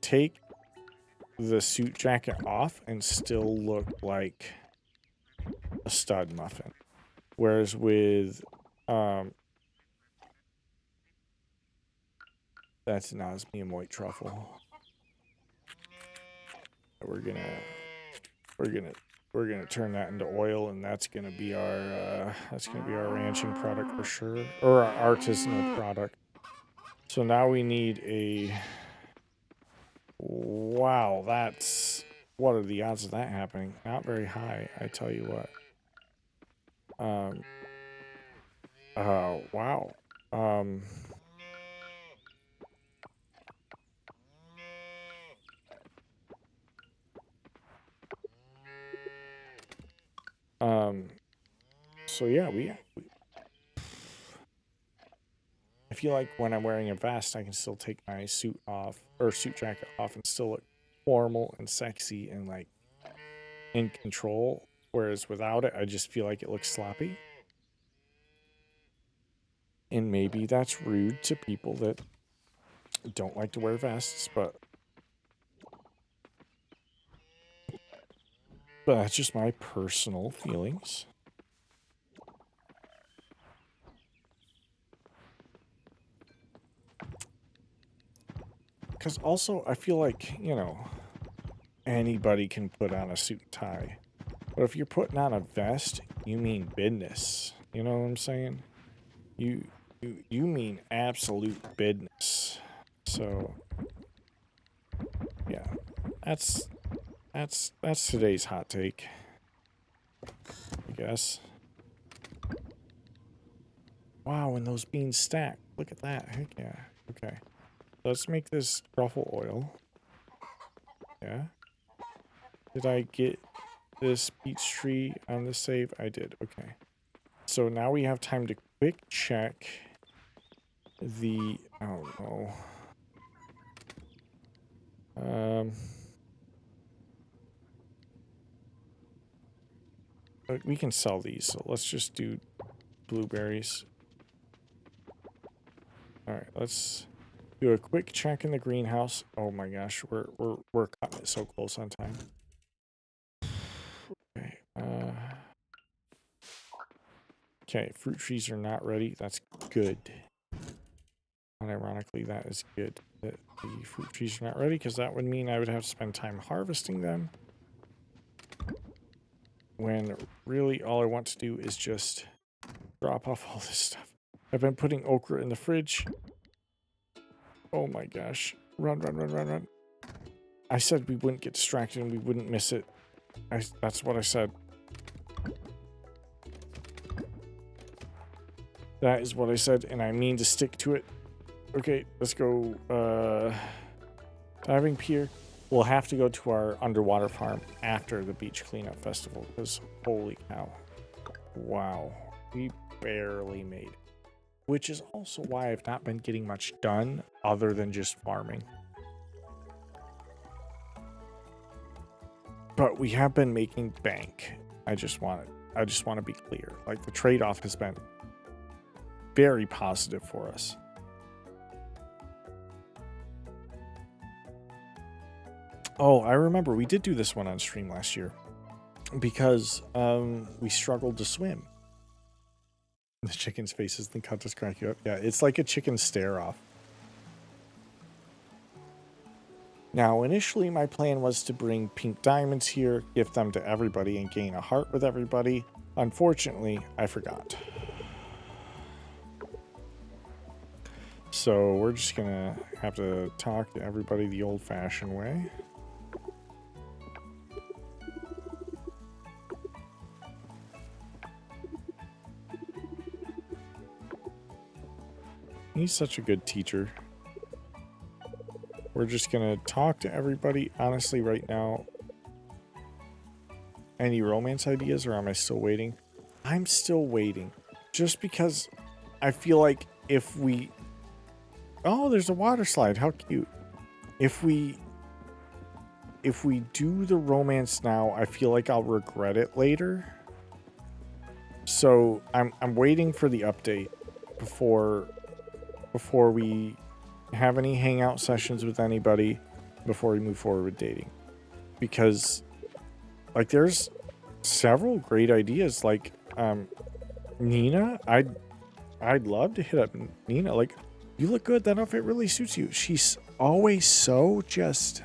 take the suit jacket off and still look like a stud muffin. Whereas with That's an osmium white truffle. We're gonna turn that into oil, and that's gonna be our ranching product for sure, or our artisanal product. So now we need a. Wow, that's what are the odds of that happening? Not very high, I tell you what. Wow. Um. So yeah, I feel like when I'm wearing a vest, I can still take my suit off or suit jacket off and still look formal and sexy and like in control. Whereas without it, I just feel like it looks sloppy. And maybe that's rude to people that don't like to wear vests, but that's just my personal feelings. Because also, I feel like, anybody can put on a suit and tie. But if you're putting on a vest, you mean business. You know what I'm saying? You mean absolute business. So, yeah, that's today's hot take, I guess. Wow, and those beans stack. Look at that. Heck yeah. Okay. Let's make this truffle oil. Yeah. Did I get this peach tree on the save? I did. Okay. So now we have time to quick check the... Oh, no. But we can sell these, so let's just do blueberries. Alright, let's do a quick check in the greenhouse. Oh my gosh, we're cutting it so close on time. Okay, okay, fruit trees are not ready. That's good. Unironically, that is good that the fruit trees are not ready, because that would mean I would have to spend time harvesting them. When really all I want to do is just drop off all this stuff. I've been putting okra in the fridge. Oh my gosh. Run, run, run, run, run. I said we wouldn't get distracted and we wouldn't miss it. That's what I said. That is what I said, and I mean to stick to it. Okay, let's go. Diving pier. We'll have to go to our underwater farm after the beach cleanup festival, because holy cow. Wow. We barely made it. Which is also why I've not been getting much done other than just farming. But we have been making bank. I just want to be clear. Like, the trade-off has been very positive for us. Oh, I remember we did do this one on stream last year because we struggled to swim. The chicken's faces think cut just crack you up. Yeah, it's like a chicken stare off. Now, initially my plan was to bring pink diamonds here, give them to everybody, and gain a heart with everybody. Unfortunately, I forgot. So we're just gonna have to talk to everybody the old-fashioned way. He's such a good teacher. We're just gonna talk to everybody. Honestly, right now, any romance ideas, or am I still waiting? I'm still waiting. Just because I feel like if we... Oh, there's a water slide. How cute. If we do the romance now, I feel like I'll regret it later. So I'm waiting for the update before we have any hangout sessions with anybody, before we move forward with dating. Because like there's several great ideas, like Nina. I'd love to hit up Nina. Like You look good. That outfit really suits you. She's always so just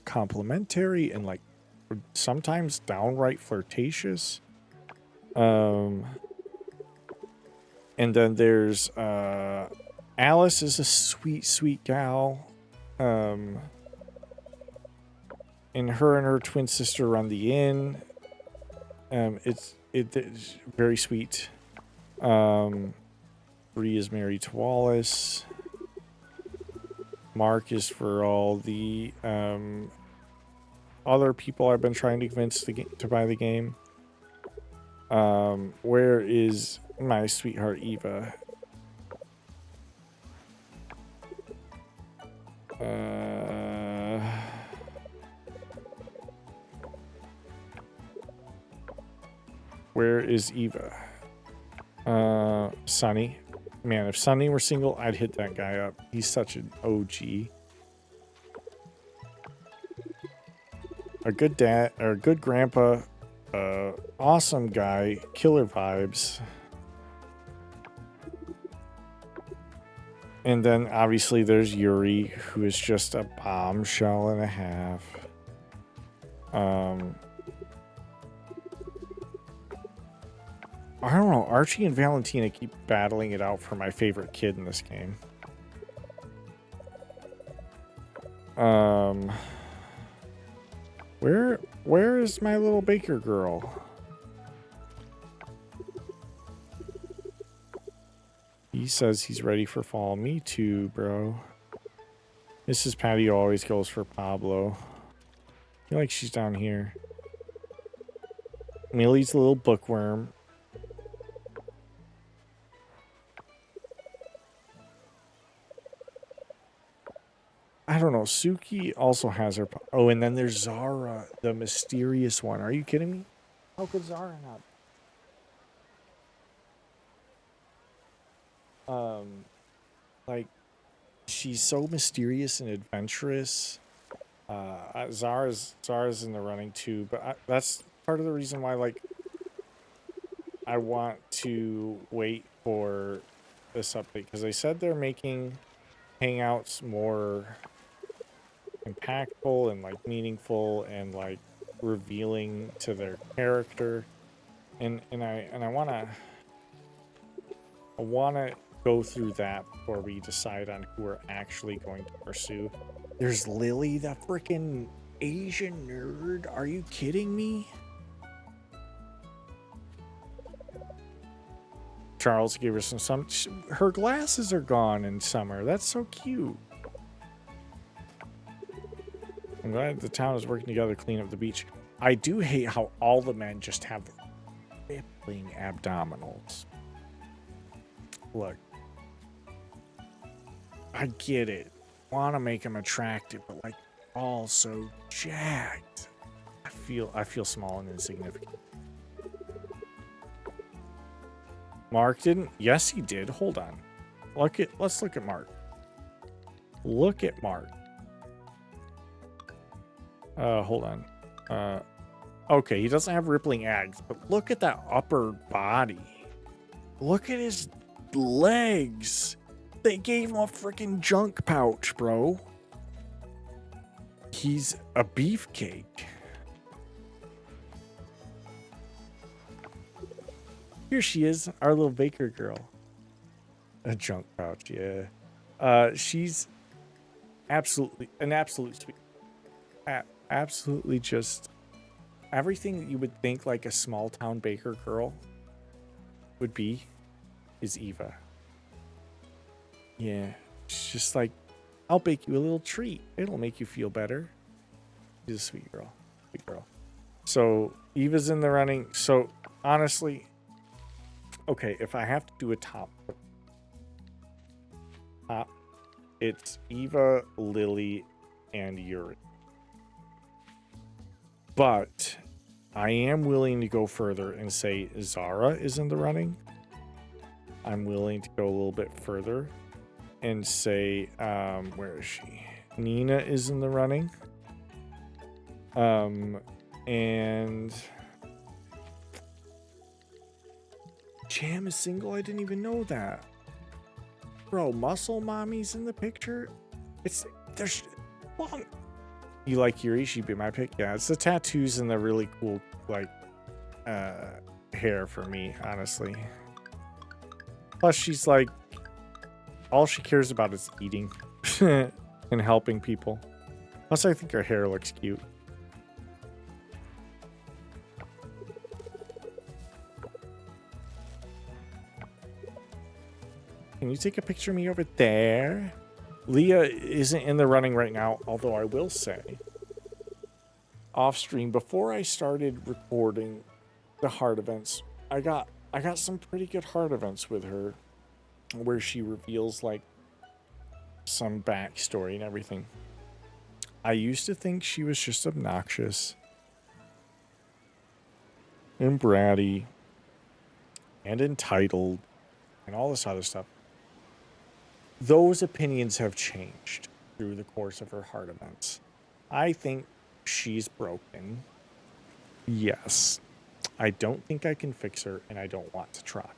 complimentary and like sometimes downright flirtatious. And then there's Alice is a sweet, sweet gal. And her twin sister run the inn. It's very sweet. Bree is married to Wallace. Mark is for all the other people I've been trying to convince to buy the game. Where is my sweetheart Eva? Where is Eva? Sunny. Man, if Sunny were single, I'd hit that guy up. He's such an OG. A good dad, or a good grandpa. Awesome guy. Killer vibes. And then, obviously, there's Yuri, who is just a bombshell and a half. I don't know. Archie and Valentina keep battling it out for my favorite kid in this game. Where is my little baker girl? He says he's ready for fall. Me too, bro. Mrs. Patty always goes for Pablo. I feel like she's down here. Millie's a little bookworm. I don't know. Suki also has her. Oh, and then there's Zara, the mysterious one. Are you kidding me? How could Zara not? Like, she's so mysterious and adventurous. Zara's in the running too, but that's part of the reason why, like, I want to wait for this update, because they said they're making hangouts more impactful and like meaningful and like revealing to their character, and I wanna go through that before we decide on who we're actually going to pursue. There's Lily, the freaking Asian nerd. Are you kidding me? Charles gave her some her glasses are gone in summer. That's so cute. I'm glad the town is working together to clean up the beach. I do hate how all the men just have rippling abdominals. Look, I get it. Want to make them attractive, but like all so jacked. I feel small and insignificant. Mark didn't. Yes, he did. Hold on. Let's look at Mark. Look at Mark. Hold on. Okay, he doesn't have rippling abs, but look at that upper body. Look at his legs. They gave him a freaking junk pouch, bro. He's a beefcake. Here she is, our little baker girl. A junk pouch, yeah. She's absolutely an absolute sweet. Absolutely just everything that you would think like a small town baker girl would be is Eva. Yeah, she's just like, I'll bake you a little treat. It'll make you feel better. She's a sweet girl. Sweet girl. So Eva's in the running. So honestly, okay, if I have to do a top, it's Eva, Lily, and Yuri. But I am willing to go further and say Zara is in the running. I'm willing to go a little bit further and say, where is she? Nina is in the running. And Jam is single? I didn't even know that. Bro, muscle mommy's in the picture. There's long. You like Yuri? She'd be my pick. Yeah, it's the tattoos and the really cool like hair for me, honestly. Plus, she's like all she cares about is eating and helping people. Plus, I think her hair looks cute. Can you take a picture of me over there? Leah isn't in the running right now, although I will say, off stream, before I started recording the heart events, I got some pretty good heart events with her, where she reveals like some backstory and everything. I used to think she was just obnoxious and bratty and entitled and all this other stuff. Those opinions have changed through the course of her heart events. I think she's broken. Yes. I don't think I can fix her, and I don't want to try.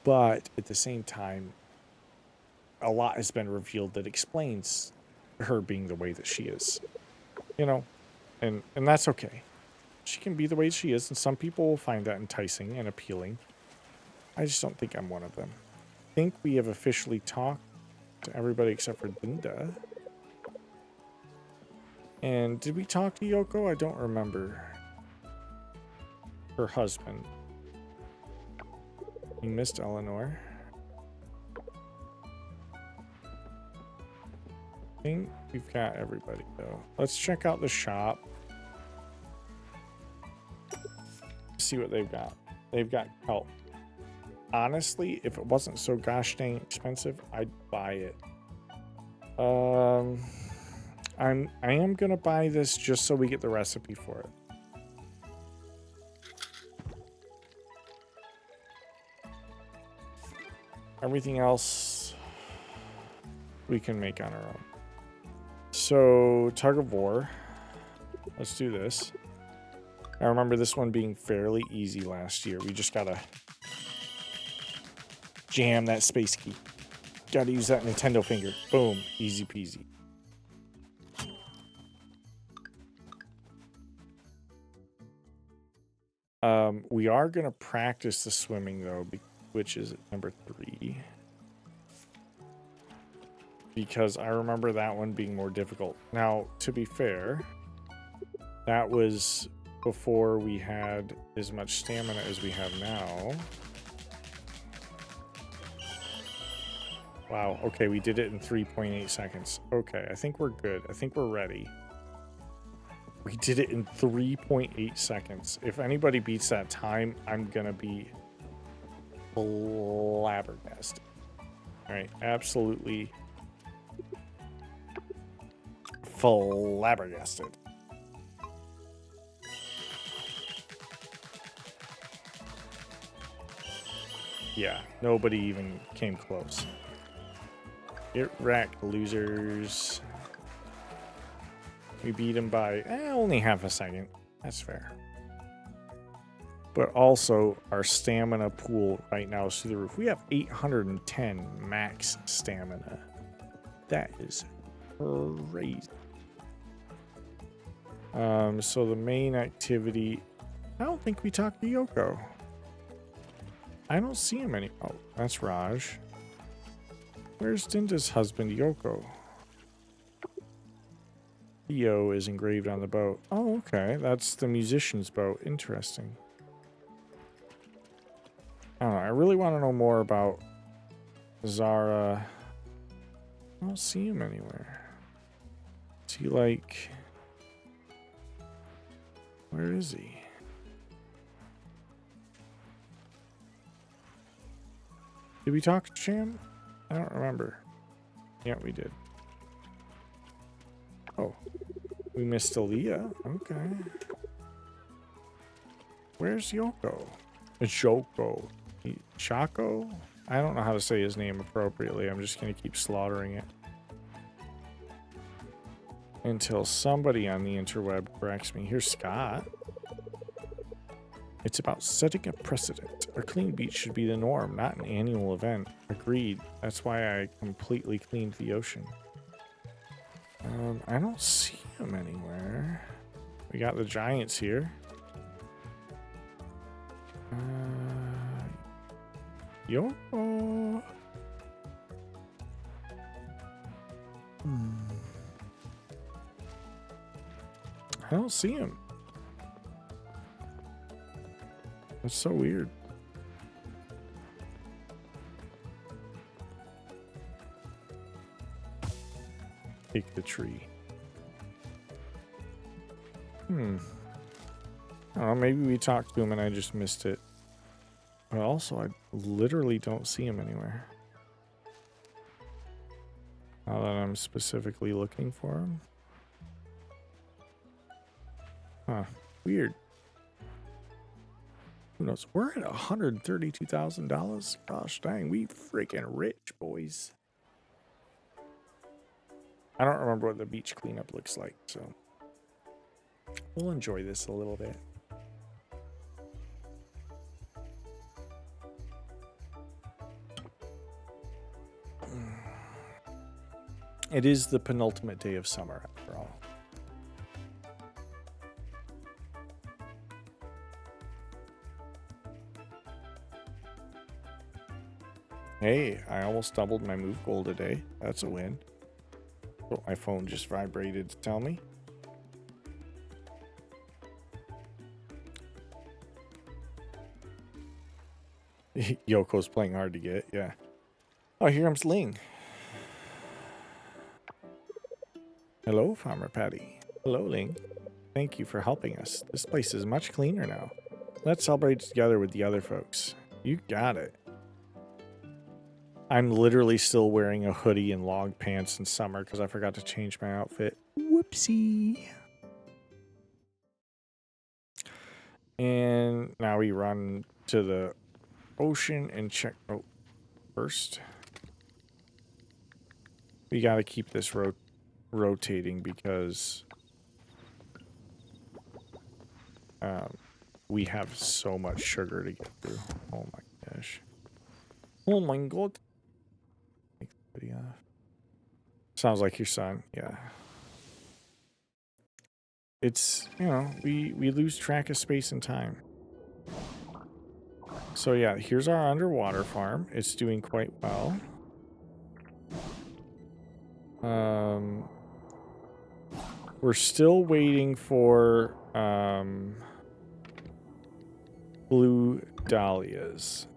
But at the same time, a lot has been revealed that explains her being the way that she is. You know, and that's okay. She can be the way she is, and some people will find that enticing and appealing. I just don't think I'm one of them. I think we have officially talked to everybody except for Linda. And did we talk to Yoko? I don't remember. Her husband. We missed Eleanor. I think we've got everybody though. Let's check out the shop. See what they've got. They've got kelp. Honestly, if it wasn't so gosh dang expensive, I'd buy it. I am gonna buy this just so we get the recipe for it. Everything else we can make on our own. So, tug of war. Let's do this. I remember this one being fairly easy last year. We just gotta jam that space key. Gotta use that Nintendo finger. Boom. Easy peasy. We are gonna practice the swimming though, which is number 3. Because I remember that one being more difficult. Now, to be fair, that was before we had as much stamina as we have now. Wow, okay, we did it in 3.8 seconds. Okay, I think we're good. I think we're ready. We did it in 3.8 seconds. If anybody beats that time, I'm gonna be flabbergasted. All right, absolutely flabbergasted. Yeah, nobody even came close. Get wrecked, losers. We beat him by only half a second. That's fair. But also, our stamina pool right now is through the roof. We have 810 max stamina. That is crazy. So the main activity... I don't think we talked to Yoko. I don't see him any... Oh, that's Raj. Where's Dinda's husband, Yoko? Theo is engraved on the boat. Oh, okay. That's the musician's boat. Interesting. I don't know. I really want to know more about Zara. I don't see him anywhere. Is he like... Where is he? Did we talk to Sham? I don't remember. Yeah, we did. Oh. We missed Aaliyah. Okay. Where's Yoko? It's Shoko. Shako? I don't know how to say his name appropriately. I'm just going to keep slaughtering it. Until somebody on the interweb corrects me. Here's Scott. It's about setting a precedent. A clean beach should be the norm, not an annual event. Agreed. That's why I completely cleaned the ocean. I don't see them anywhere. We got the giants here. Yo. I don't see him. That's so weird. Take the tree. I don't know, maybe we talked to him and I just missed it. But also, I literally don't see him anywhere. Now that I'm specifically looking for him. Huh. Weird. Who knows? We're at $132,000. Gosh dang, we freaking rich, boys. I don't remember what the beach cleanup looks like, so we'll enjoy this a little bit. It is the penultimate day of summer, after all. Hey, I almost doubled my move goal today. That's a win. Oh, my phone just vibrated to tell me. Yoko's playing hard to get, yeah. Oh, here comes Ling. Hello, Farmer Patty. Hello, Ling. Thank you for helping us. This place is much cleaner now. Let's celebrate together with the other folks. You got it. I'm literally still wearing a hoodie and long pants in summer because I forgot to change my outfit. Whoopsie. And now we run to the ocean and check. Oh, first. We got to keep this rotating because we have so much sugar to get through. Oh my gosh. Oh my god. Take the hoodie off. Sounds like your son. Yeah. It's, you know, we lose track of space and time. So yeah, here's our underwater farm. It's doing quite well. We're still waiting for blue dahlias.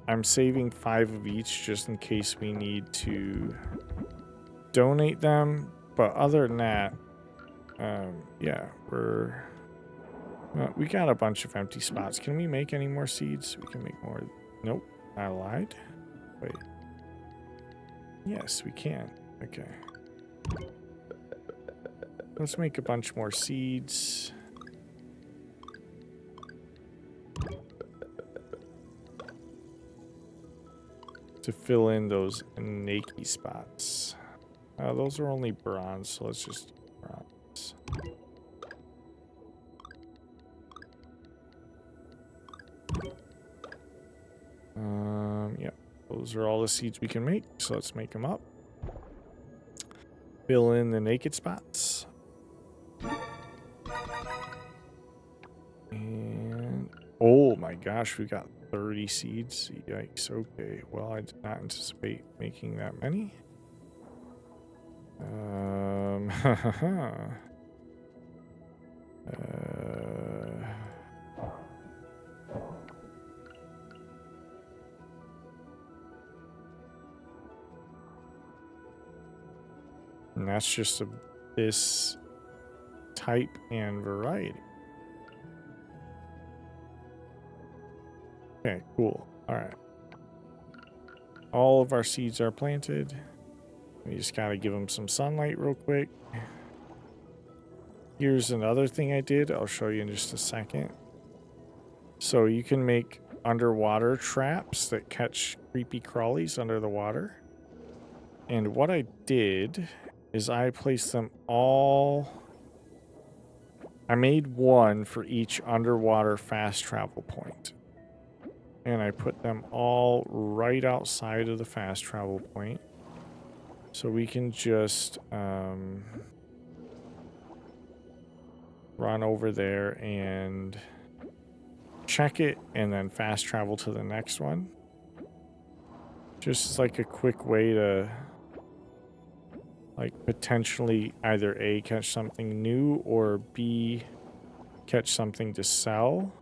I'm saving 5 of each just in case we need to donate them. But other than that, yeah, we got a bunch of empty spots. Can we make any more seeds? We can make more. Nope, I lied. Wait. Yes, we can. Okay. Let's make a bunch more seeds. To fill in those nakey spots. Those are only bronze, so let's just do bronze. Yeah, those are all the seeds we can make, so let's make them up. Fill in the naked spots. And oh my gosh, we got 30 seeds. Yikes. Okay. Well, I did not anticipate making that many. And that's just this type and variety. Okay, cool. All right. All of our seeds are planted. We just gotta give them some sunlight real quick. Here's another thing I did. I'll show you in just a second. So you can make underwater traps that catch creepy crawlies under the water. And what I did is I placed them all... I made one for each underwater fast travel point. And I put them all right outside of the fast travel point. So we can just run over there and check it and then fast travel to the next one. Just like a quick way to like potentially either A, catch something new, or B, catch something to sell.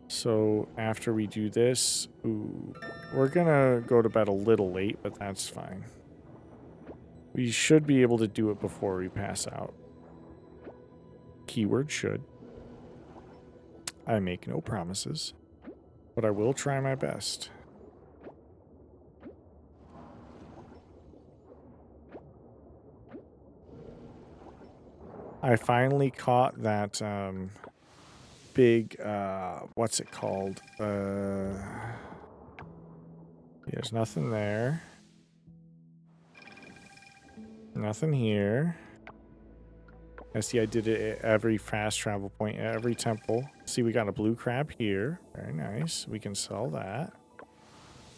So after we do this, we're gonna go to bed a little late, but that's fine. We should be able to do it before we pass out. Keyword should. I make no promises, but I will try my best. I finally caught that big, what's it called? There's nothing there. Nothing here. I see I did it at every fast travel point, at every temple. See, we got a blue crab here. Very nice. We can sell that.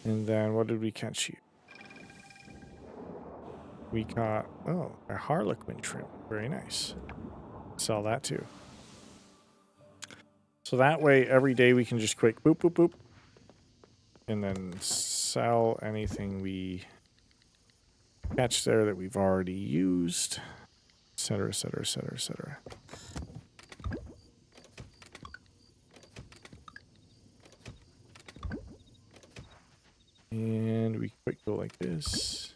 And then what did we catch here? We caught, oh, a harlequin shrimp. Very nice. Sell that too. So that way, every day we can just quick boop, boop, boop. And then sell anything we catch there that we've already used. Etc., etc., etc., etc. And we quick go like this.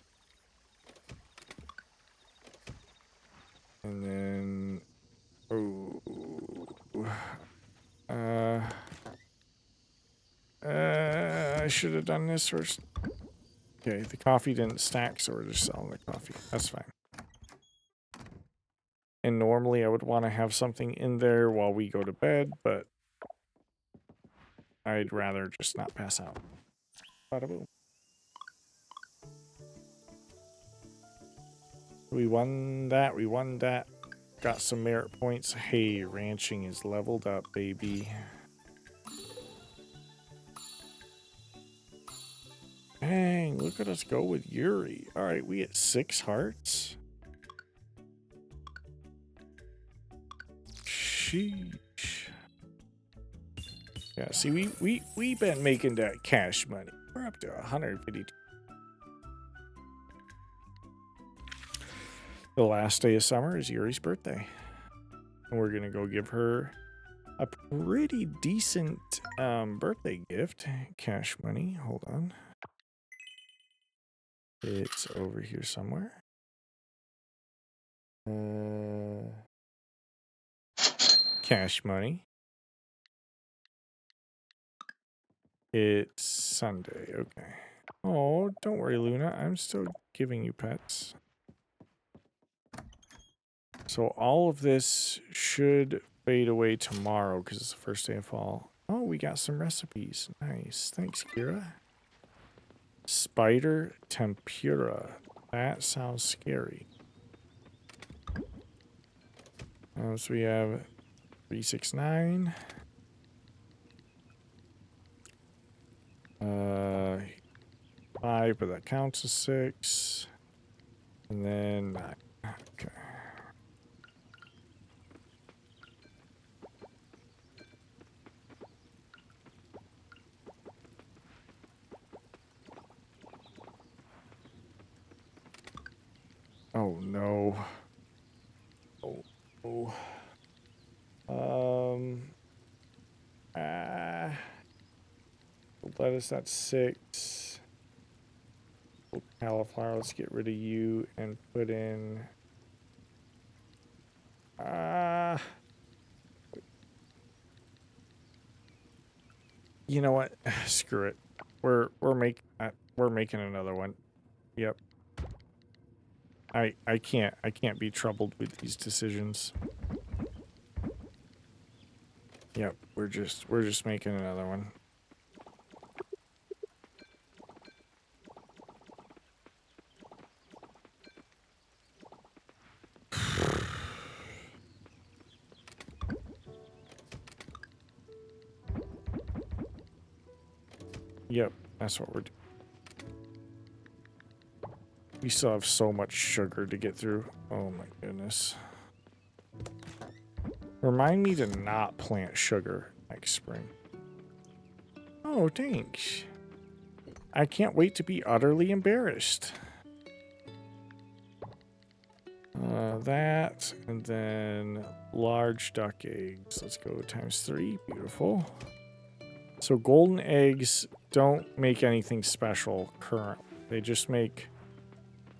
And then, I should have done this first. Okay, the coffee didn't stack, so we're just selling the coffee. That's fine. And normally I would want to have something in there while we go to bed, but I'd rather just not pass out. Bada boom. We won that. We won that. Got some merit points. Hey, ranching is leveled up, baby. Dang, look at us go with Yuri. All right, we at 6 hearts. Sheesh. Yeah, see, we been making that cash money. We're up to 152. The last day of summer is Yuri's birthday. And we're going to go give her a pretty decent birthday gift. Cash money. Hold on. It's over here somewhere. Cash money. It's Sunday. Okay. Oh, don't worry, Luna. I'm still giving you pets. So all of this should fade away tomorrow because it's the first day of fall. Oh, we got some recipes. Nice. Thanks, Kira. Spider tempura. That sounds scary. So we have 369. 5, but that counts as 6. And then 9. Okay. Oh no. Oh. Lettuce, that's 6. Cauliflower, let's get rid of you and put in you know what? Screw it. We're making another one. Yep. I can't be troubled with these decisions. Yep, we're just making another one. Yep, that's what we're doing. We still have so much sugar to get through. Oh my goodness. Remind me to not plant sugar next spring. Oh, thanks. I can't wait to be utterly embarrassed. That, and then large duck eggs. Let's go ×3. Beautiful. So golden eggs don't make anything special currently. They just make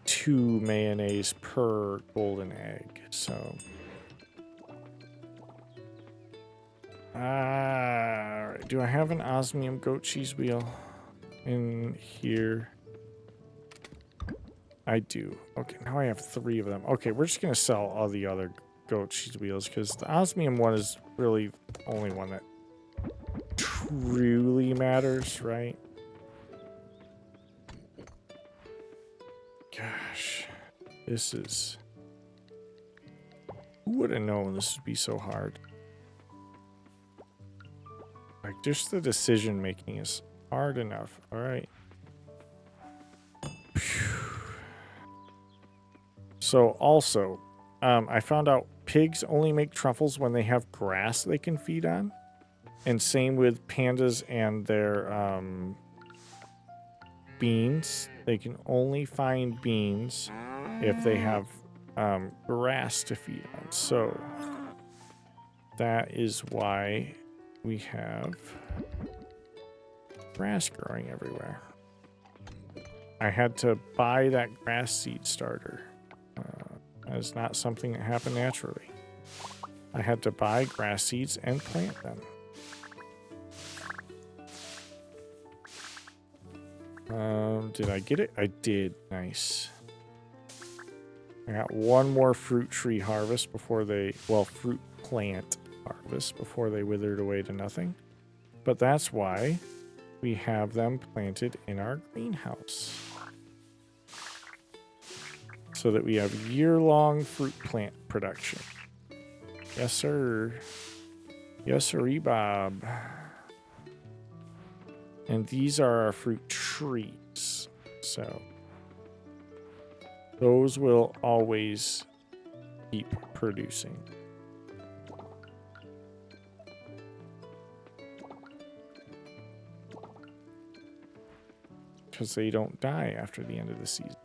2 mayonnaise per golden egg. So do I have an osmium goat cheese wheel in here? I do. Okay, now I have 3 of them. Okay, we're just gonna sell all the other goat cheese wheels because the osmium one is really the only one that truly matters, right? Gosh, this is... Who would have known this would be so hard? Like, just the decision making is hard enough. All right. So also, I found out pigs only make truffles when they have grass they can feed on. And same with pandas and their beans. They can only find beans if they have grass to feed on. So that is why we have grass growing everywhere. I had to buy that grass seed starter. That is not something that happened naturally. I had to buy grass seeds and plant them. Did I get it? I did. Nice. I got one more fruit tree harvest before they... Well, fruit plant harvest before they withered away to nothing. But that's why we have them planted in our greenhouse. So that we have year-long fruit plant production. Yes, sir. Yes, sir, Bob. And these are our fruit trees. So those will always keep producing. Because they don't die after the end of the season.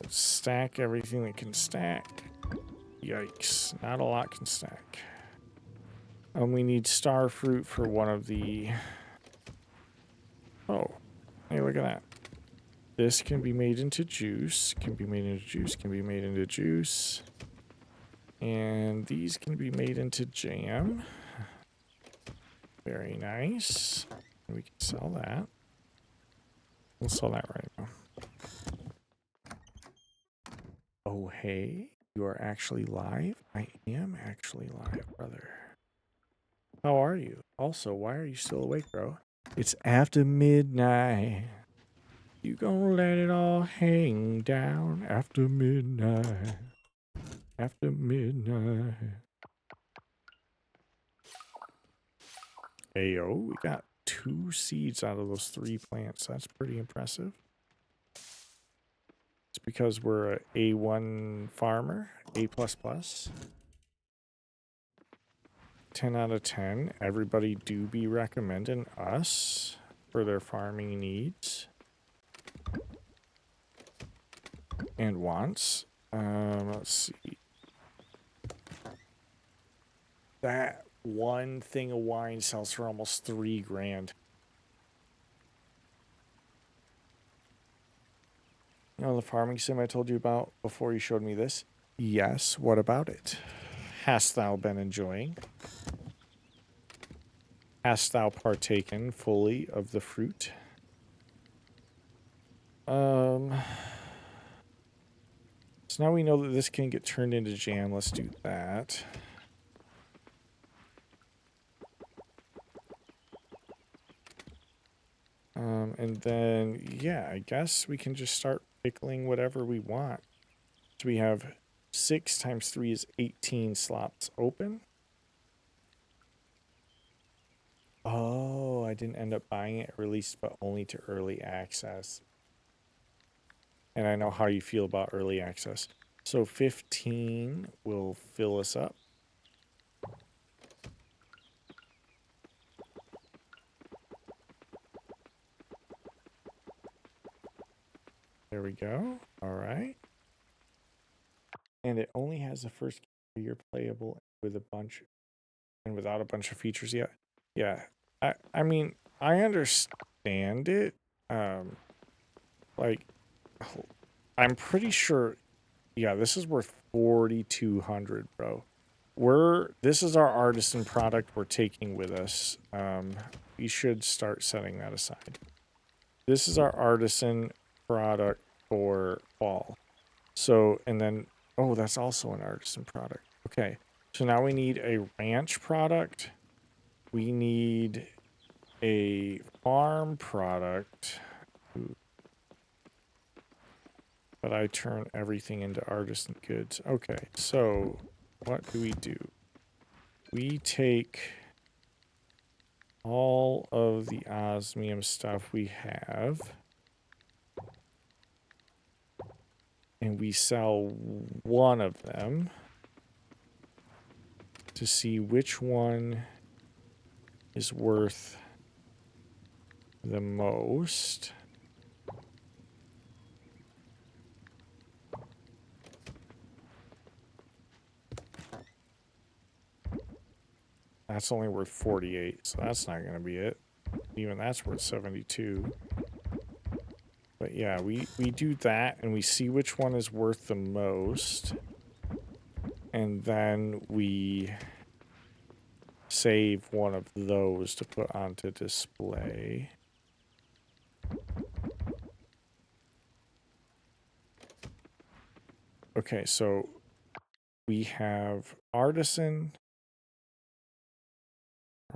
Let's stack everything that can stack. Yikes, not a lot can stack. We need star fruit for one of the... Oh, hey, look at that. This can be made into juice, can be made into juice, can be made into juice. And these can be made into jam. Very nice. We can sell that. We'll sell that right now. Oh, hey, you are actually live? I am actually live, brother. How are you? Also, why are you still awake, bro? It's after midnight. You gonna let it all hang down after midnight. After midnight. Ayo, we got 2 seeds out of those 3 plants. That's pretty impressive. It's because we're a A1 farmer, A++. 10 out of 10. Everybody do be recommending us for their farming needs and wants. Let's see. That one thing of wine sells for almost $3 grand. You know the farming sim I told you about before you showed me this? Yes, what about it? Hast thou been enjoying? Hast thou partaken fully of the fruit? So now we know that this can get turned into jam. Let's do that. And then, yeah, I guess we can just start pickling whatever we want. So we have 6 times 3 is 18 slots open. Oh, I didn't end up buying it released, but only to early access. And I know how you feel about early access. So 15 will fill us up. There we go. All right. And it only has the first year playable with a bunch and without a bunch of features yet. Yeah. I mean, I understand it. Like I'm pretty sure yeah, this is worth 4,200, bro. This is our artisan product we're taking with us. We should start setting that aside. This is our artisan product for fall. So, and then, oh, that's also an artisan product. Okay. So now we need a ranch product. We need a farm product. Ooh. But I turn everything into artisan goods. Okay. So what do? We take all of the osmium stuff we have and we sell one of them to see which one is worth the most. That's only worth 48, so that's not going to be it. Even that's worth 72. But yeah, we do that and we see which one is worth the most. And then we save one of those to put onto display. Okay, so we have artisan.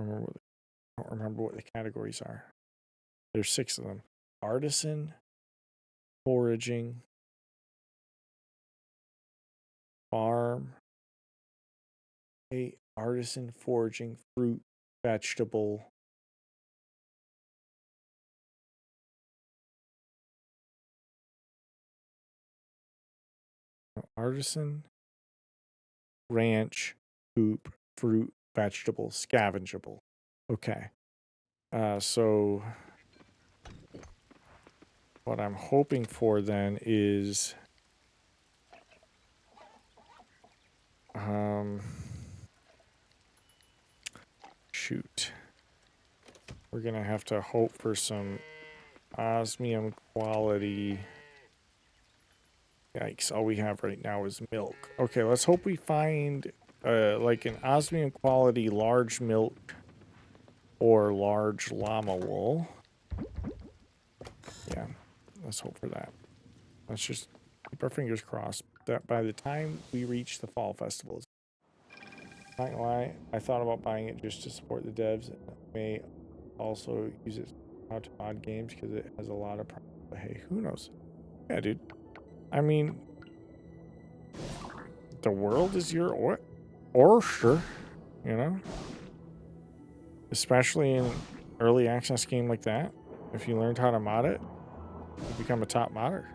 I don't remember what the categories are. There's 6 of them. Artisan, foraging, farm, artisan, foraging, fruit, vegetable. Artisan, ranch, hoop, fruit, vegetable, scavengeable. Okay. So what I'm hoping for then is shoot. We're gonna have to hope for some osmium quality. Yikes, all we have right now is milk. Okay, let's hope we find like an osmium quality large milk or large llama wool. Yeah, let's hope for that. Let's just keep our fingers crossed that by the time we reach the fall festivals. Not gonna lie, I thought about buying it just to support the devs. May also use it out to mod games because it has a lot of problems. But hey, who knows? Yeah, dude. I mean, the world is your oyster, you know? Especially in early access game like that. If you learned how to mod it, you become a top modder.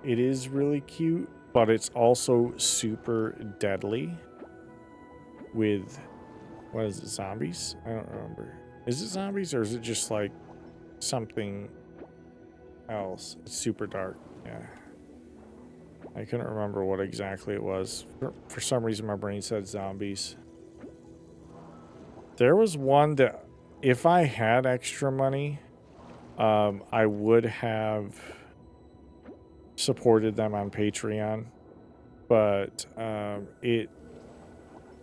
It is really cute, but it's also super deadly with, what is it, zombies? I don't remember. Is it zombies or is it just like something else? It's super dark. Yeah. I couldn't remember what exactly it was. For some reason, my brain said zombies. There was one that, if I had extra money, I would have supported them on Patreon. But it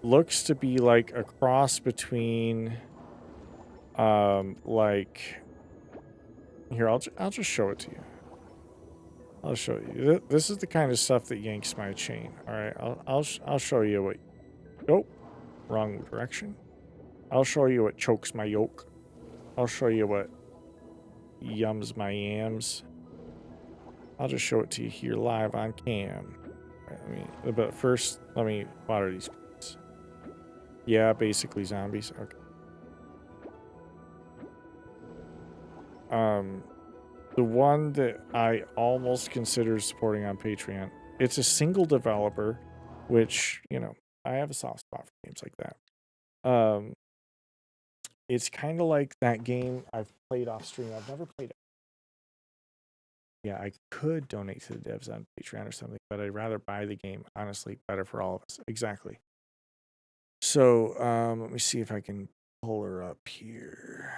looks to be like a cross between, like, here, I'll just show it to you. I'll show you. This is the kind of stuff that yanks my chain. All right, I'll show you what. Oh, wrong direction. I'll show you what chokes my yolk. I'll show you what yums my yams. I'll just show it to you here live on cam. All right, But first, let me water these plants. Yeah, basically zombies. Okay. The one that I almost consider supporting on Patreon, it's a single developer, which, you know, I have a soft spot for games like that. It's kind of like that game I've played off stream. I've never played it. Yeah, I could donate to the devs on Patreon or something, but I'd rather buy the game. Honestly, better for all of us. Exactly. So, let me see if I can pull her up here.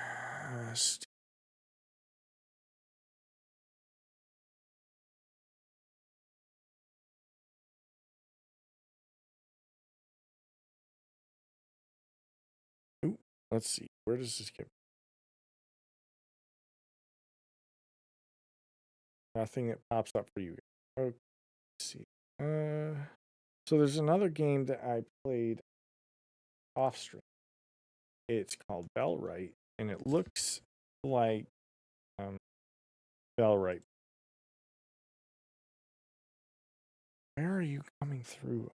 Ooh, let's see. Where does this get? Nothing that pops up for you. Oh, let's see. So there's another game that I played off stream. It's called Bellwright, and it looks like Bellwright. Where are you coming through?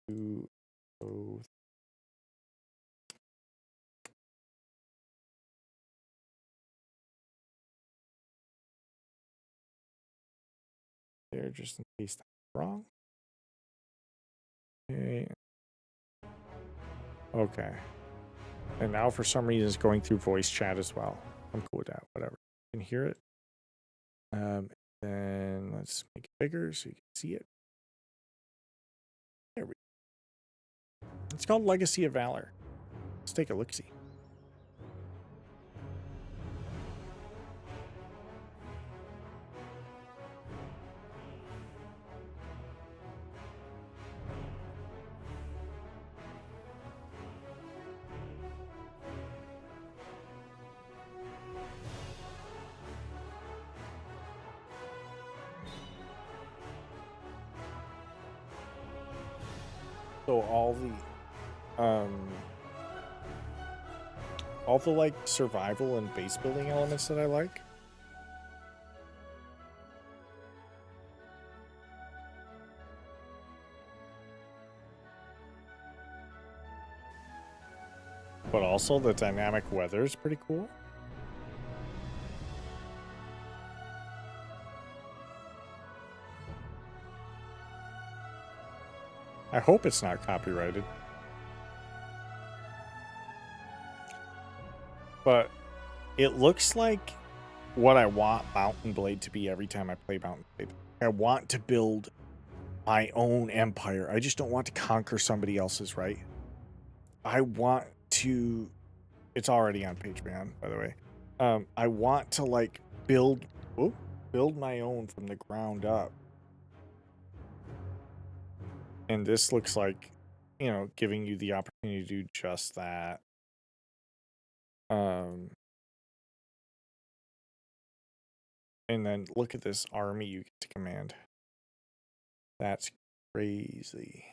To both. There, just in case that's wrong. Okay. Okay. And now for some reason it's going through voice chat as well. I'm cool with that. Whatever. You can hear it. Then let's make it bigger so you can see it. There we go. It's called Legacy of Valor. Let's take a look-see. So all the like survival and base building elements that I like. But also the dynamic weather is pretty cool. I hope it's not copyrighted. But it looks like what I want Mountain Blade to be every time I play Mountain Blade. I want to build my own empire. I just don't want to conquer somebody else's, right? I want to... It's already on Patreon, by the way. I want to, like, build my own from the ground up. And this looks like, you know, giving you the opportunity to do just that. And then look at this army you get to command. That's crazy.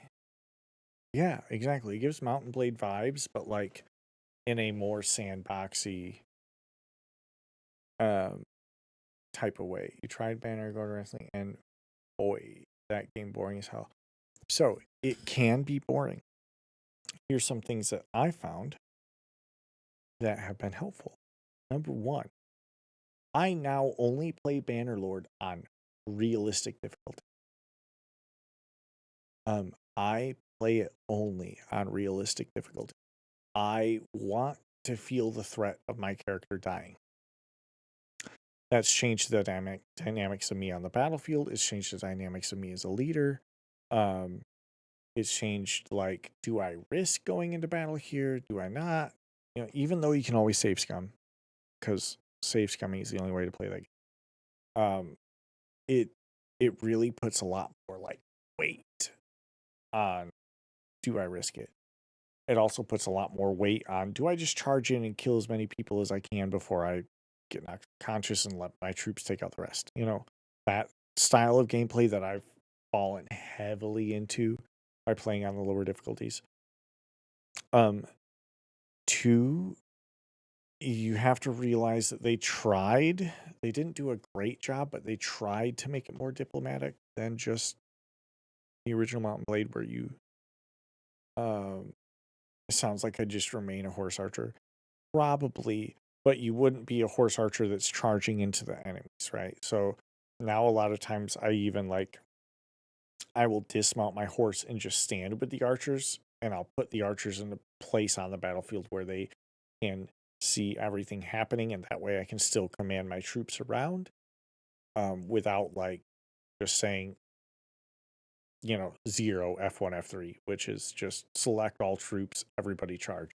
Yeah, exactly. It gives Mountain Blade vibes, but like in a more sandboxy type of way. You tried Banner Go to Wrestling, and boy, that game boring as hell. So it can be boring. Here's some things that I found that have been helpful. Number one, I now only play Bannerlord on realistic difficulty. I play it only on realistic difficulty. I want to feel the threat of my character dying. That's changed the dynamics of me on the battlefield. It's changed the dynamics of me as a leader. It's changed, like, do I risk going into battle here? Do I not? You know, even though you can always save scum, because save scumming is the only way to play that game. It really puts a lot more like weight on, do I risk it? It also puts a lot more weight on, do I just charge in and kill as many people as I can before I get knocked conscious and let my troops take out the rest? You know, that style of gameplay that I've fallen heavily into by playing on the lower difficulties. 2, you have to realize that they didn't do a great job, but they tried to make it more diplomatic than just the original Mountain Blade, where you, it sounds like I just remain a horse archer. Probably, but you wouldn't be a horse archer that's charging into the enemies, right? So now a lot of times I will dismount my horse and just stand with the archers, and I'll put the archers in a place on the battlefield where they can see everything happening, and that way I can still command my troops around, without just saying, 0 F1 F3, which is just select all troops, everybody charge.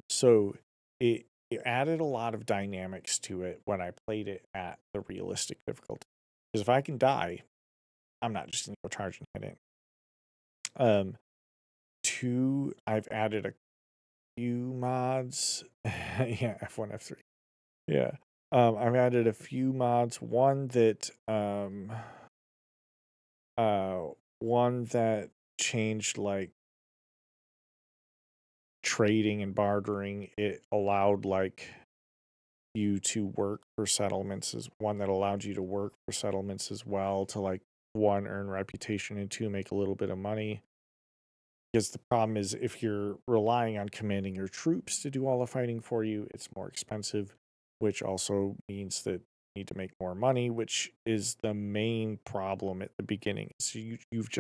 So it added a lot of dynamics to it when I played it at the realistic difficulty. Because if I can die, I'm not just gonna go charge and hit it. 2, I've added a few mods. Yeah, F1, F3. Yeah. I've added a few mods. One that changed trading and bartering. It allowed you to work for settlements, is one that allowed you to work for settlements as well, to 1, earn reputation, and 2, make a little bit of money. Because the problem is, if you're relying on commanding your troops to do all the fighting for you, it's more expensive, which also means that you need to make more money, which is the main problem at the beginning. So you've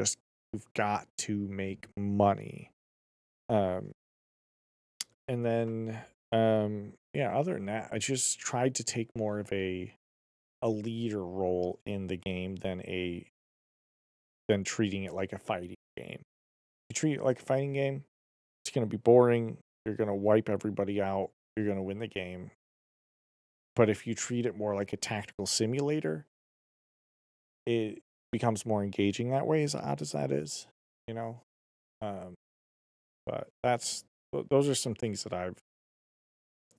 got to make money. Um and then yeah, other than that, I just tried to take more of a leader role in the game than treating it like a fighting game. You treat it like a fighting game, it's going to be boring. You're going to wipe everybody out. You're going to win the game. But if you treat it more like a tactical simulator, it becomes more engaging that way, as odd as that is, you know? Um, but those are some things that I've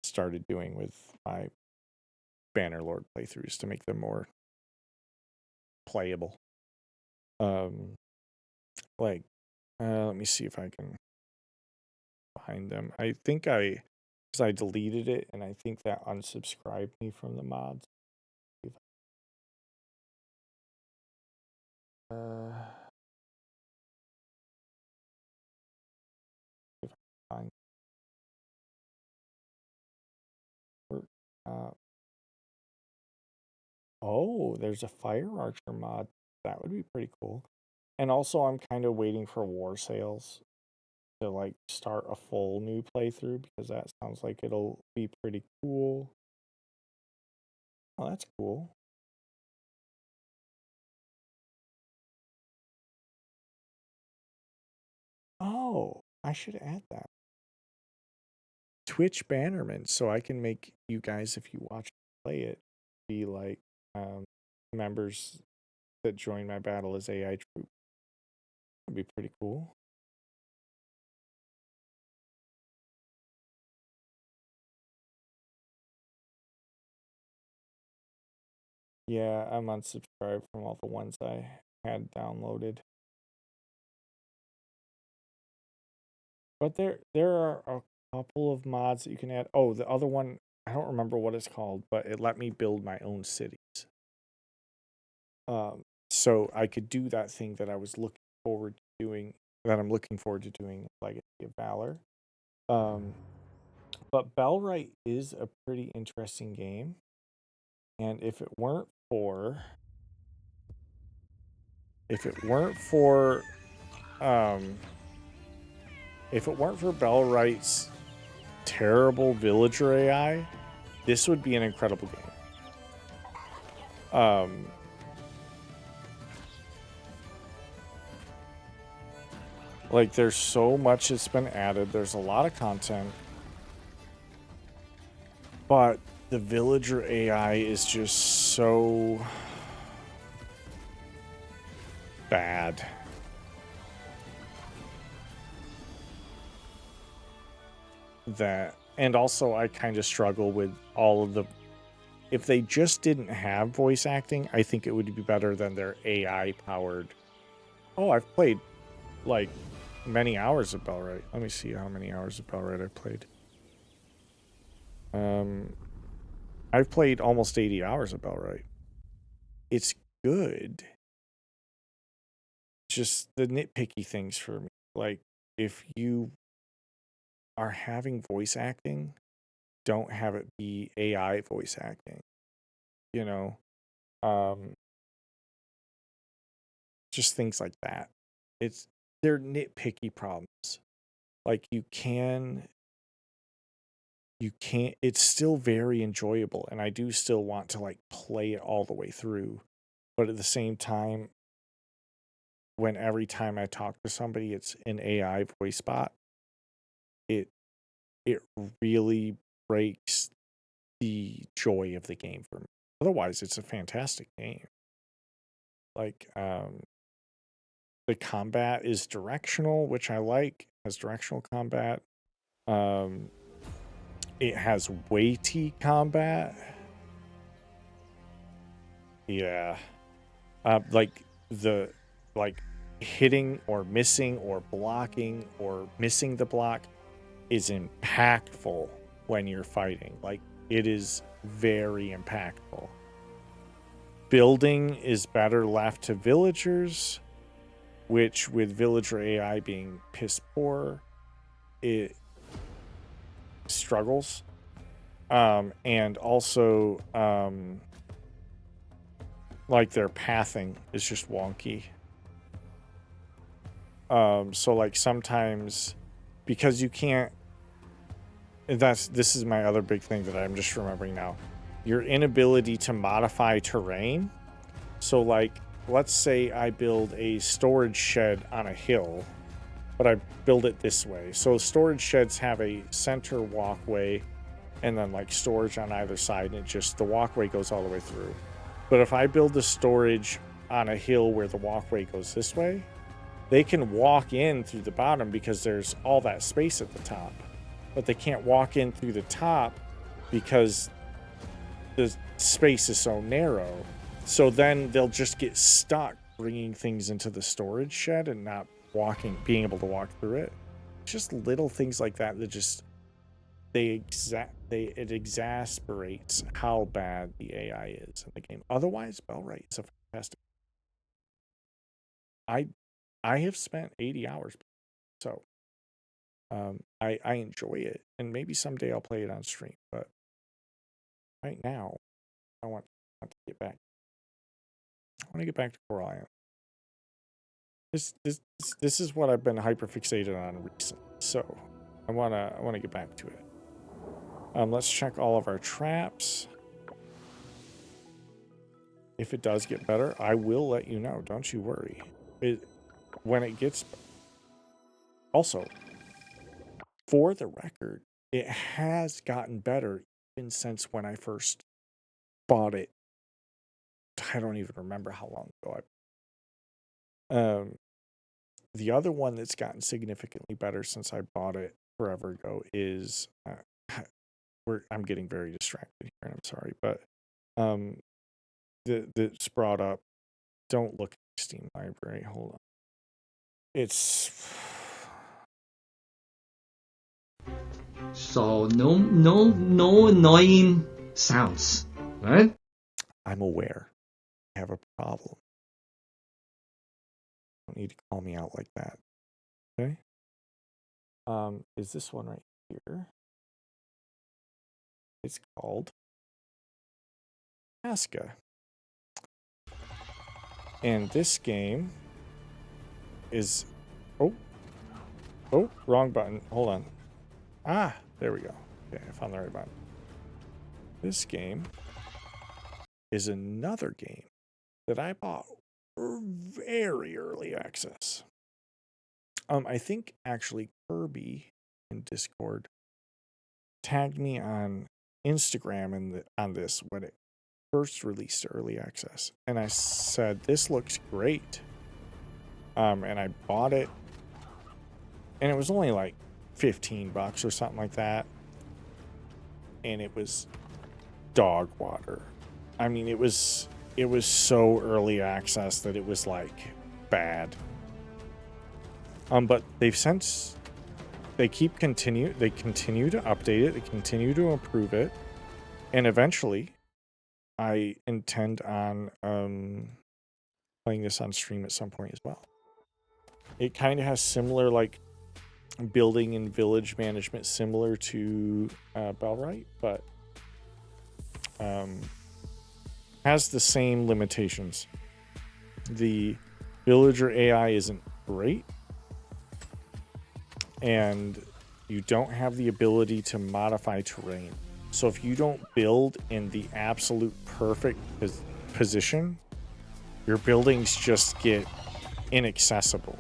started doing with my Bannerlord playthroughs to make them more playable. Um, let me see if I can find them. Because I deleted it, and I think that unsubscribed me from the mods. Uh, if I find work, oh, there's a Fire Archer mod. That would be pretty cool. And also, I'm kind of waiting for war sales to start a full new playthrough, because that sounds like it'll be pretty cool. Oh, that's cool. Oh, I should add that. Twitch bannerman, so I can make you guys, if you watch play it, be members that join my battle as AI troop. That'd be pretty cool. Yeah, I'm unsubscribed from all the ones I had downloaded. But there are a couple of mods that you can add. Oh, the other one, I don't remember what it's called, but it let me build my own cities. So I could do that thing that I was looking forward to doing, that I'm looking forward to doing, Legacy of Valor. But Bellwright is a pretty interesting game, and if it weren't for Bellwright's terrible villager AI, this would be an incredible game. There's so much that's been added. There's a lot of content, but the villager AI is just so bad. And also I kind of struggle with all of the if they just didn't have voice acting, I think it would be better than their AI powered. Oh, I've played like many hours of Bellwright. Let me see how many hours of Bellwright I've played. I've played almost 80 hours of Bellwright. It's good. Just the nitpicky things for me. Like, if you are having voice acting, don't have it be AI voice acting. You know? Just things like that. They're nitpicky problems. Like, you can't, it's still very enjoyable, and I do still want to like play it all the way through. But at the same time, when every time I talk to somebody it's an AI voice bot, it really breaks the joy of the game for me. Otherwise, it's a fantastic game. Like, the combat is directional, which I like. It has directional combat. It has weighty combat. Yeah. Like hitting or missing or blocking or missing the block is impactful when you're fighting. Like, it is very impactful. Building is better left to villagers, which with villager AI being piss poor, it struggles. And also, like, their pathing is just wonky. So like sometimes, because you can't, this is my other big thing that I'm just remembering now, your inability to modify terrain. So like, let's say I build a storage shed on a hill, but I build it this way. So storage sheds have a center walkway and then like storage on either side, and the walkway goes all the way through. But if I build the storage on a hill where the walkway goes this way, they can walk in through the bottom because there's all that space at the top. But they can't walk in through the top because the space is so narrow. So then they'll just get stuck bringing things into the storage shed and not being able to walk through it. Just little things like that just it exasperates how bad the AI is in the game. Otherwise, Bellwright is a fantastic. I have spent 80 hours, so I enjoy it, and maybe someday I'll play it on stream. But right now, I want to get back. I want to get back to Coral Island. This is what I've been hyper fixated on recently. So I wanna get back to it. Let's check all of our traps. If it does get better, I will let you know. Don't you worry. When it gets. Also, for the record, it has gotten better even since when I first bought it. I don't even remember how long ago the other one that's gotten significantly better since I bought it forever ago is I'm getting very distracted here, and I'm sorry, but that's brought up. Don't look at Steam library. Hold on. It's so no annoying sounds, right? I'm aware. I have a problem. Don't need to call me out like that. Okay. Is this one right here? It's called Alaska. And this game is oh, wrong button. Hold on. Ah, there we go. Okay, I found the right button. This game is another game that I bought for very early access. I think actually Kirby in Discord tagged me on Instagram on this when it first released early access, and I said this looks great. And I bought it, and it was only like $15 or something like that, and it was dog water. I mean, it was so early access that it was like bad. But they've since they continue to update it, they continue to improve it, and eventually I intend on playing this on stream at some point as well. It kind of has similar like building and village management similar to Bellwright, but has the same limitations. The villager AI isn't great, and you don't have the ability to modify terrain. So if you don't build in the absolute perfect position, your buildings just get inaccessible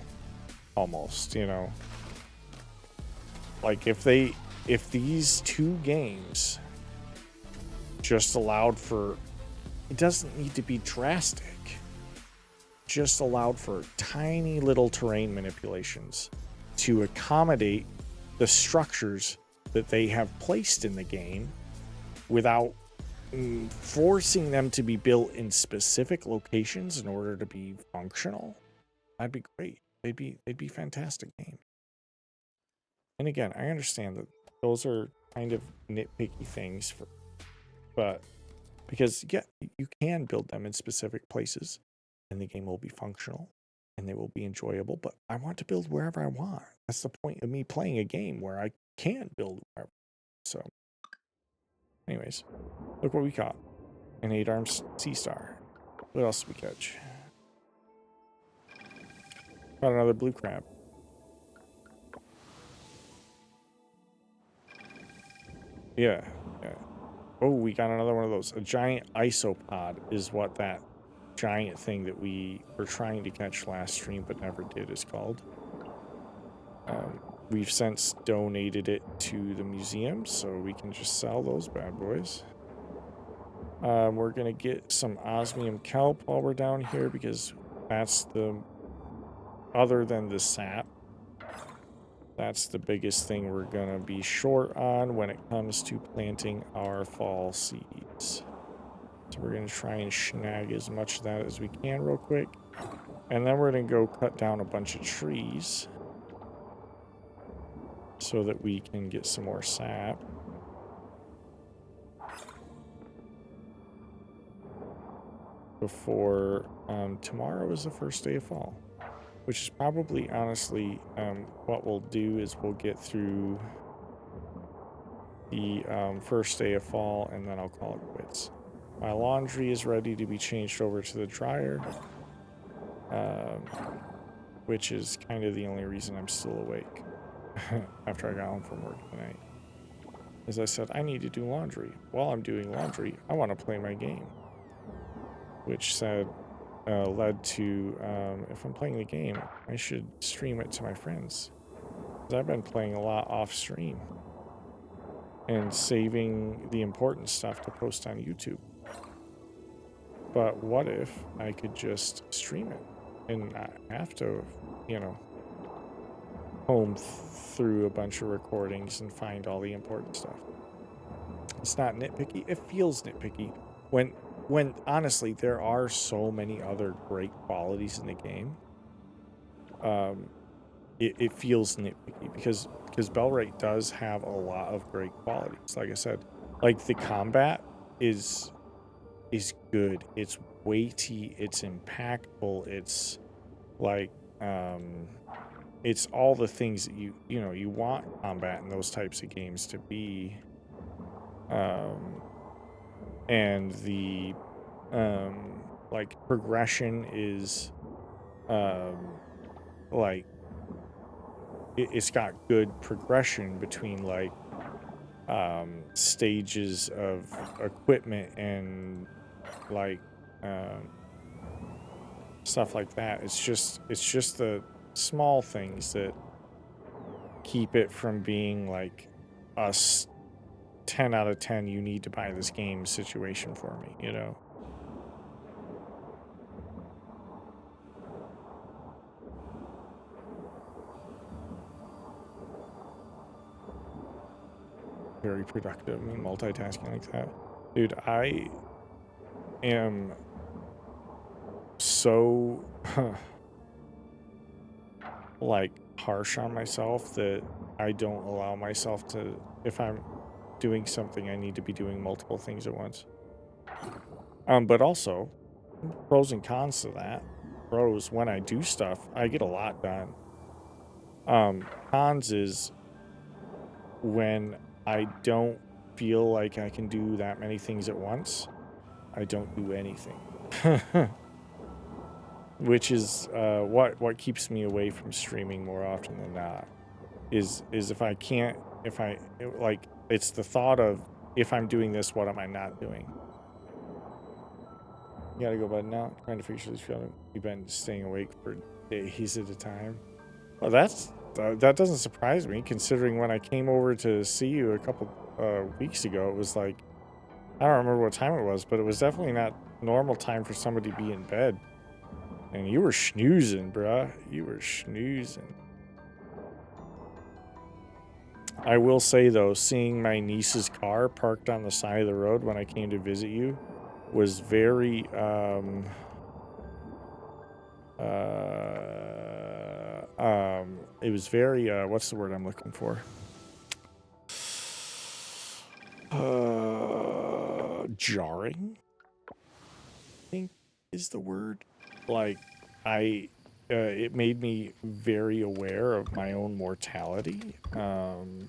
almost, you know. Like if these two games just allowed for, it doesn't need to be drastic, just allowed for tiny little terrain manipulations to accommodate the structures that they have placed in the game without forcing them to be built in specific locations in order to be functional, that'd be great. They'd be fantastic games. And again, I understand that those are kind of nitpicky things, but because yeah, you can build them in specific places, and the game will be functional, and they will be enjoyable. But I want to build wherever I want. That's the point of me playing a game where I can build wherever. So, anyways, look what we caught: an 8-armed sea star. What else did we catch? Got another blue crab. Yeah. Oh, we got another one of those. A giant isopod is what that giant thing that we were trying to catch last stream but never did is called. We've since donated it to the museum, so we can just sell those bad boys. We're going to get some osmium kelp while we're down here, because that's other than the sap, that's the biggest thing we're going to be short on when it comes to planting our fall seeds. So we're going to try and snag as much of that as we can real quick. And then we're going to go cut down a bunch of trees so that we can get some more sap. Before tomorrow is the first day of fall. Which is probably, honestly, what we'll do is we'll get through the first day of fall, and then I'll call it quits. My laundry is ready to be changed over to the dryer, which is kind of the only reason I'm still awake after I got home from work tonight. As I said, I need to do laundry. While I'm doing laundry, I want to play my game, which led to, if I'm playing the game, I should stream it to my friends. Because I've been playing a lot off stream and saving the important stuff to post on YouTube. But what if I could just stream it and not have to, comb through a bunch of recordings and find all the important stuff? It's not nitpicky. It feels nitpicky when honestly there are so many other great qualities in the game. It feels nitpicky because Bellwright does have a lot of great qualities. Like I said, like the combat is good. It's weighty. It's impactful. It's like it's all the things that you want combat in those types of games to be. And the like progression is like it's got good progression between like stages of equipment and like stuff like that. It's just the small things that keep it from being like a 10 out of 10 you need to buy this game situation for me, Very productive. I mean, multitasking like that. Dude, I am so like harsh on myself that I don't allow myself to, if I'm doing something, I need to be doing multiple things at once. But also pros and cons to that. Pros, when I do stuff, I get a lot done. Cons is when I don't feel like I can do that many things at once, I don't do anything. Which is what keeps me away from streaming more often than not. Is if I can't, if I like, it's the thought of, if I'm doing this, what am I not doing? You gotta go bed now. Trying to fix this feeling. You've been staying awake for days at a time. Well, that doesn't surprise me, considering when I came over to see you a couple weeks ago, it was like, I don't remember what time it was, but it was definitely not normal time for somebody to be in bed. And you were snoozing, bruh. You were snoozing. I will say, though, seeing my niece's car parked on the side of the road when I came to visit you was very, it was very, what's the word I'm looking for? Jarring, I think is the word. Like, it made me very aware of my own mortality, and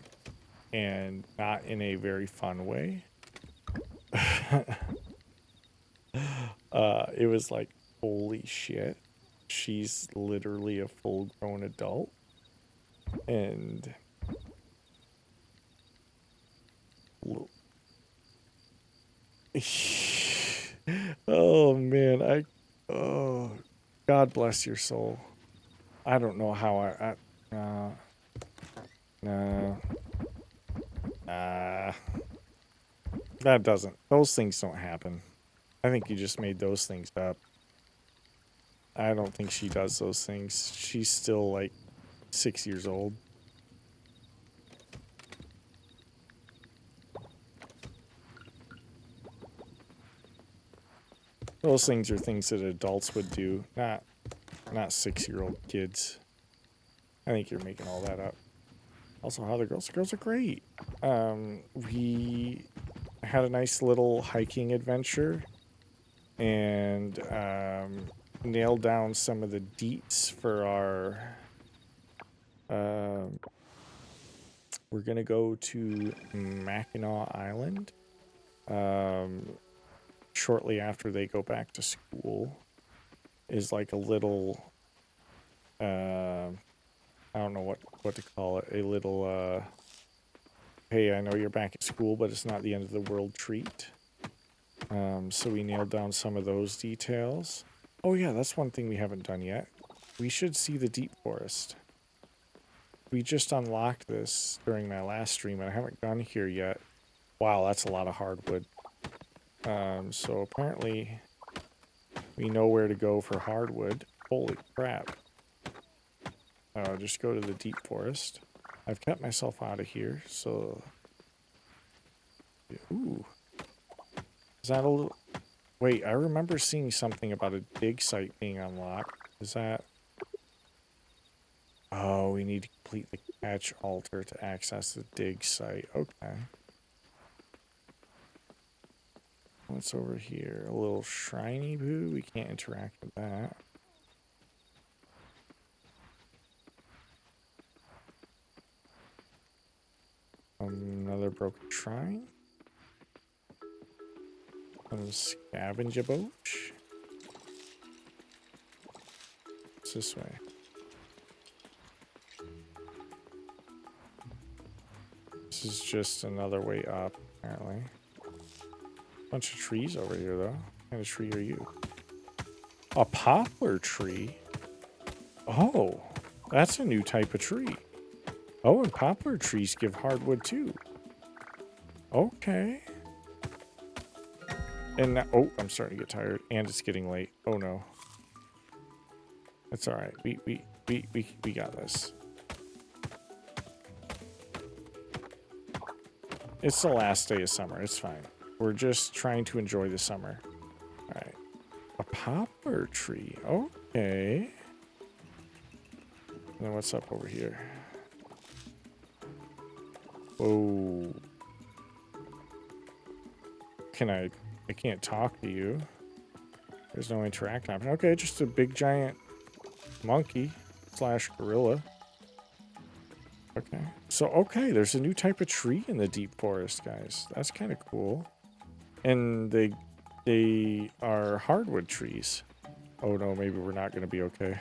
not in a very fun way. It was like, holy shit, she's literally a full-grown adult, and oh man, oh, God bless your soul. I don't know how no, no, those things don't happen. I think you just made those things up. I don't think she does those things. She's still like 6 years old. Those things are things that adults would do, not 6-year-old kids. I think you're making all that up. Also, how the girls? The girls are great. We had a nice little hiking adventure, and nailed down some of the deets for our. We're gonna go to Mackinac Island. Shortly after they go back to school, is like a little. I don't know what to call it. A little. Hey, I know you're back at school, but it's not the end of the world treat. So we nailed down some of those details. Oh yeah, that's one thing we haven't done yet. We should see the deep forest. We just unlocked this during my last stream, and I haven't gone here yet. Wow, that's a lot of hardwood. So apparently we know where to go for hardwood. Holy crap. Just go to the deep forest. I've kept myself out of here, so... Ooh. Is that a little... Wait, I remember seeing something about a dig site being unlocked. Is that... Oh, we need to complete the catch altar to access the dig site. Okay. What's over here? A little shiny boo? We can't interact with that. Another broken shrine. Scavenge a boach. It's this way. This is just another way up, apparently. Bunch of trees over here, though. What kind of tree are you? A poplar tree? Oh, that's a new type of tree. Oh, and poplar trees give hardwood, too. Okay. And now, oh, I'm starting to get tired, and it's getting late. Oh, no. That's all right. We got this. It's the last day of summer. It's fine. We're just trying to enjoy the summer. All right. A poplar tree. Okay. And then what's up over here? Whoa. I can't talk to you. There's no interact option. Okay, just a big giant monkey / gorilla. Okay. So, okay, there's a new type of tree in the deep forest, guys. That's kind of cool. And they are hardwood trees. Oh no, maybe we're not going to be okay.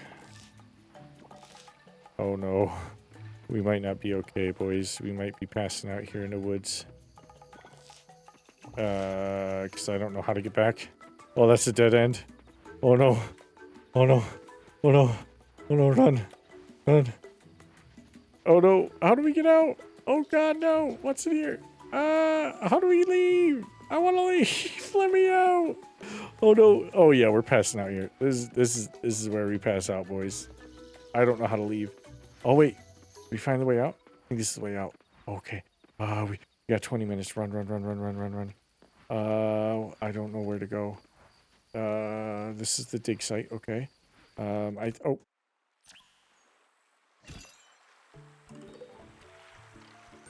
Oh no. We might not be okay, boys. We might be passing out here in the woods. Because I don't know how to get back. Oh, that's a dead end. Oh no. Oh no. Oh no. Oh no, run. Run. Oh no. How do we get out? Oh god, no. What's in here? How do we leave? I want to leave. Let me out. Oh no. Oh yeah, we're passing out here. This is where we pass out, boys. I don't know how to leave. Oh wait. We find the way out? I think this is the way out. Okay. We got 20 minutes. Run, run, run, run, run, run, run. I don't know where to go. This is the dig site. Okay. Oh.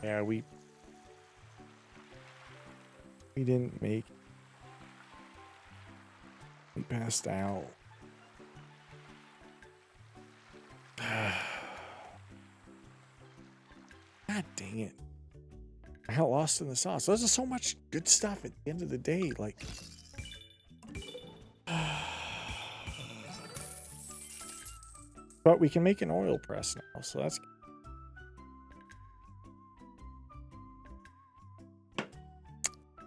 Yeah, we didn't make. We passed out. God dang it. I got lost in the sauce. There's so much good stuff at the end of the day. Like. But we can make an oil press now, so that's.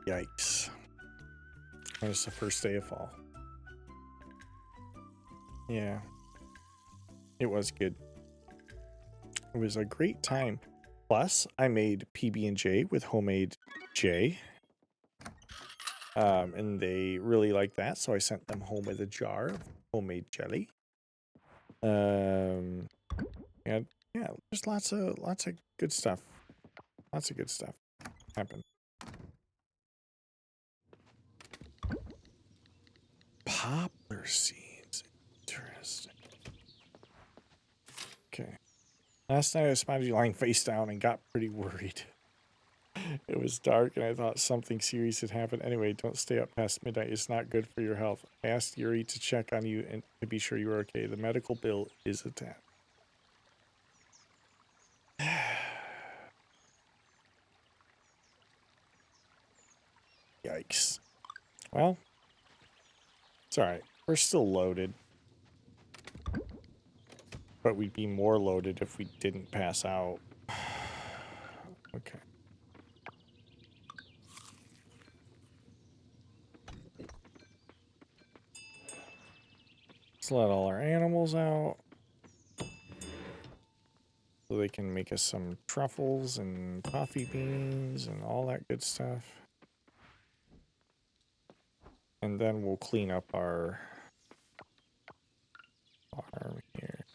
Yikes. And it's the first day of fall. Yeah. It was good. It was a great time. Plus, I made PB&J with homemade J. And they really liked that, so I sent them home with a jar of homemade jelly. And yeah, just lots of good stuff. Lots of good stuff happened. Poplar seeds. Interesting. Okay. Last night I spotted you lying face down and got pretty worried. It was dark and I thought something serious had happened. Anyway, don't stay up past midnight. It's not good for your health. I asked Yuri to check on you and to be sure you were okay. The medical bill is attached. Yikes. Well, it's alright. We're still loaded. But we'd be more loaded if we didn't pass out. Okay. Let's let all our animals out. So they can make us some truffles and coffee beans and all that good stuff. And then we'll clean up our farm here.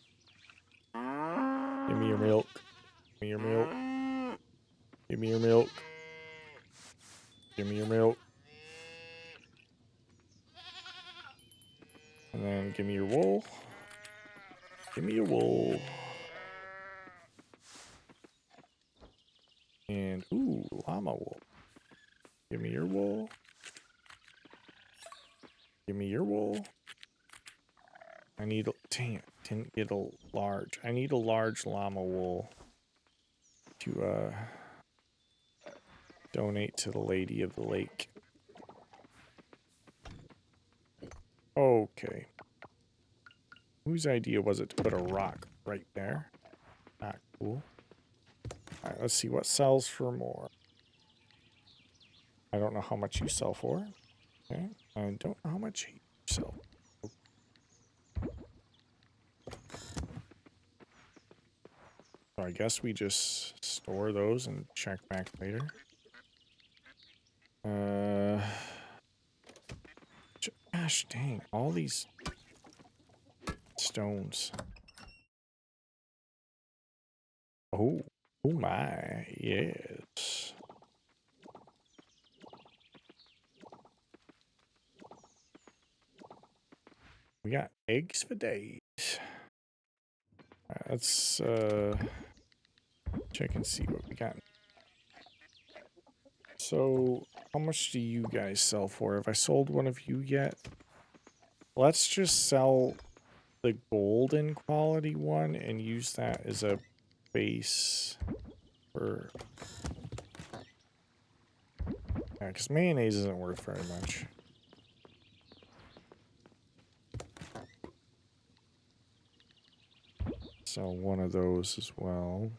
Give me your milk. Give me your milk. Give me your milk. Give me your milk. And then give me your wool. Give me your wool. And, ooh, llama wool. Give me your wool. Give me your wool. I need a, dang it, didn't get a large. I need a large llama wool to, donate to the Lady of the Lake. Okay. Whose idea was it to put a rock right there? Not cool. Alright, let's see what sells for more. I don't know how much you sell for. Okay. I don't know how much you sell. So I guess we just store those and check back later. Gosh dang, all these stones. Oh, oh my, yes. We got eggs for days. Let's check and see what we got. So, how much do you guys sell for? Have I sold one of you yet? Let's just sell the golden quality one and use that as a base for... Yeah, because mayonnaise isn't worth very much. Sell one of those as well.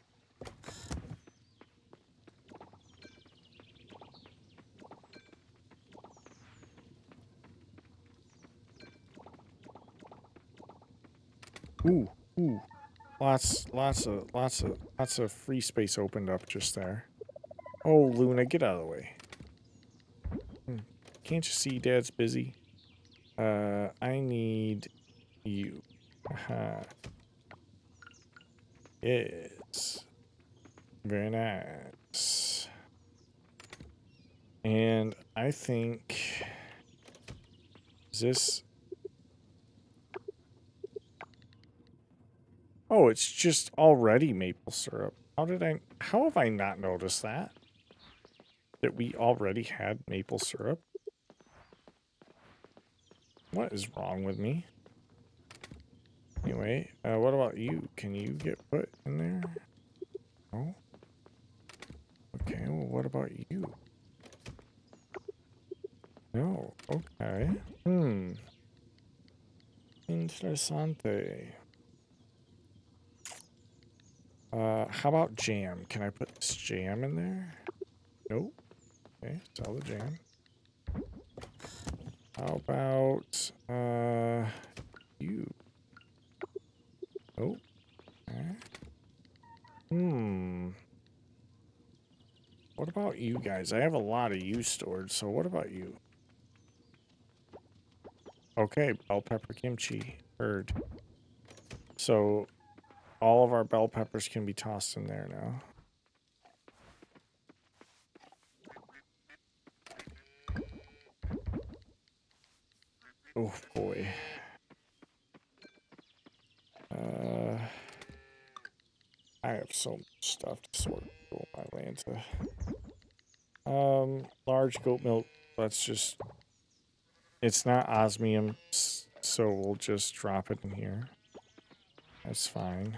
Ooh, ooh. Lots of free space opened up just there. Oh, Luna, get out of the way. Can't you see Dad's busy? I need you. Aha. Yes. Very nice. And I think... Is this... Oh, it's just already maple syrup. How have I not noticed that? That we already had maple syrup? What is wrong with me? Anyway, what about you? Can you get put in there? No? Okay, well, what about you? No, okay. Interessante. How about jam? Can I put this jam in there? Nope. Okay, sell the jam. How about, you? Nope. Okay. What about you guys? I have a lot of you stored, so what about you? Okay, bell pepper kimchi. Heard. So, all of our bell peppers can be tossed in there now. Oh, boy. I have so much stuff to sort through my land to. Large goat milk. Let's just... It's not osmium, so we'll just drop it in here. That's fine.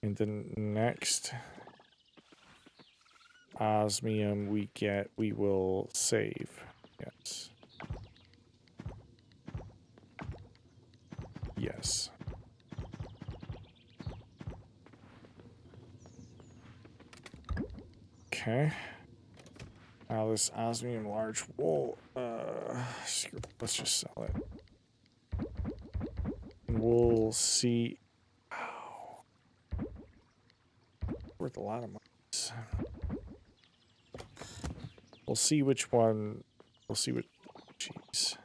And then next osmium we will save. Yes. Yes. Okay. Now this osmium large wool, let's just sell it. And we'll see. Oh, worth a lot of money. We'll see which one. We'll see what. Jeez.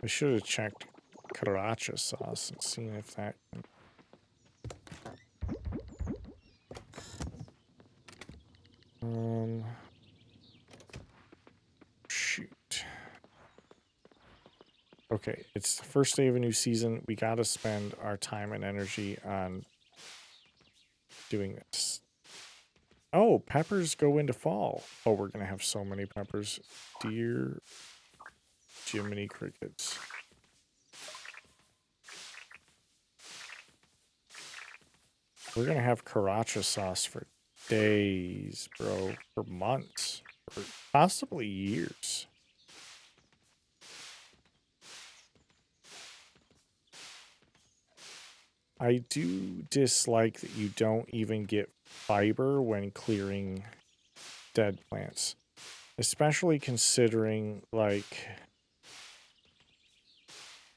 I should have checked Karacha sauce and seen if that can... Shoot. Okay, it's the first day of a new season. We gotta spend our time and energy on doing this. Oh, peppers go into fall. Oh, we're gonna have so many peppers. Dear Jiminy Crickets. We're gonna have Karacha sauce for days, bro. For months. For possibly years. I do dislike that you don't even get fiber when clearing dead plants. Especially considering, like,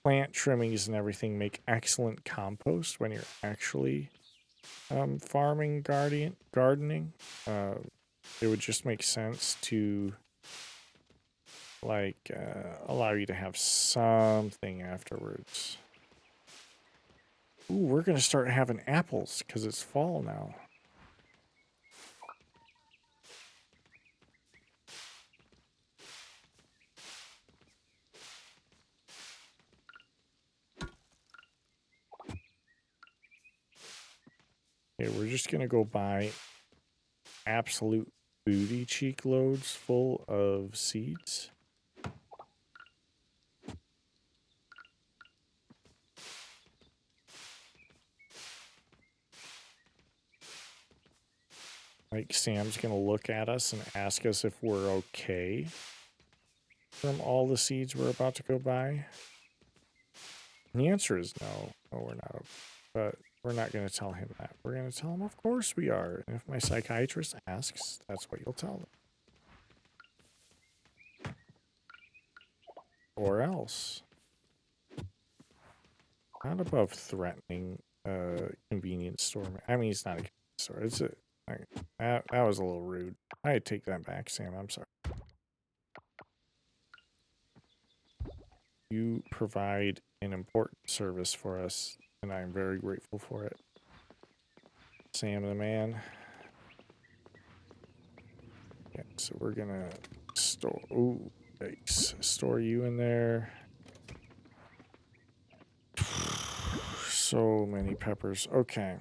plant trimmings and everything make excellent compost when you're actually farming, gardening. It would just make sense to, like, allow you to have something afterwards. Ooh, we're going to start having apples because it's fall now. Okay, we're just gonna go buy absolute booty cheek loads full of seeds. Like Sam's gonna look at us and ask us if we're okay from all the seeds we're about to go buy. And the answer is no. No, we're not. But we're not going to tell him that. We're going to tell him, of course we are. And if my psychiatrist asks, that's what you'll tell them. Or else. Not above threatening a convenience store. I mean, it's not a convenience store. It's a. That was a little rude. I take that back, Sam. I'm sorry. You provide an important service for us, and I'm very grateful for it. Sam the man. Okay, so we're gonna store. Ooh, yikes! Store you in there. So many peppers. Okay.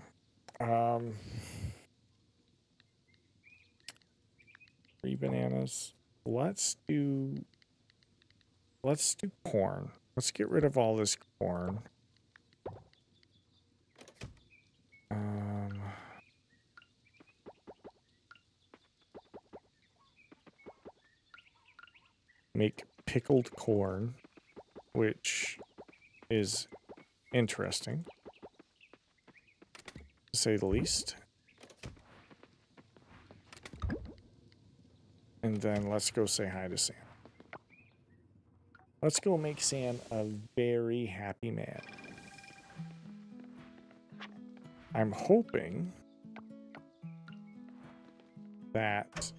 3 bananas. Let's do corn. Let's get rid of all this corn. Make pickled corn, which is interesting, to say the least. And then let's go say hi to Sam. Let's go make Sam a very happy man. I'm hoping that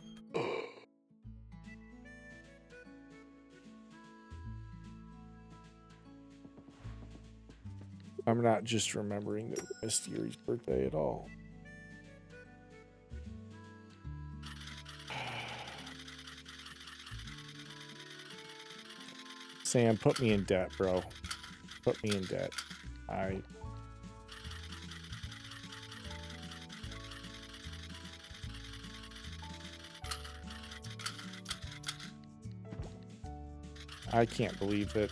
I'm not just remembering that we missed Yuri's birthday at all. Sam, put me in debt, bro. Put me in debt. I can't believe that.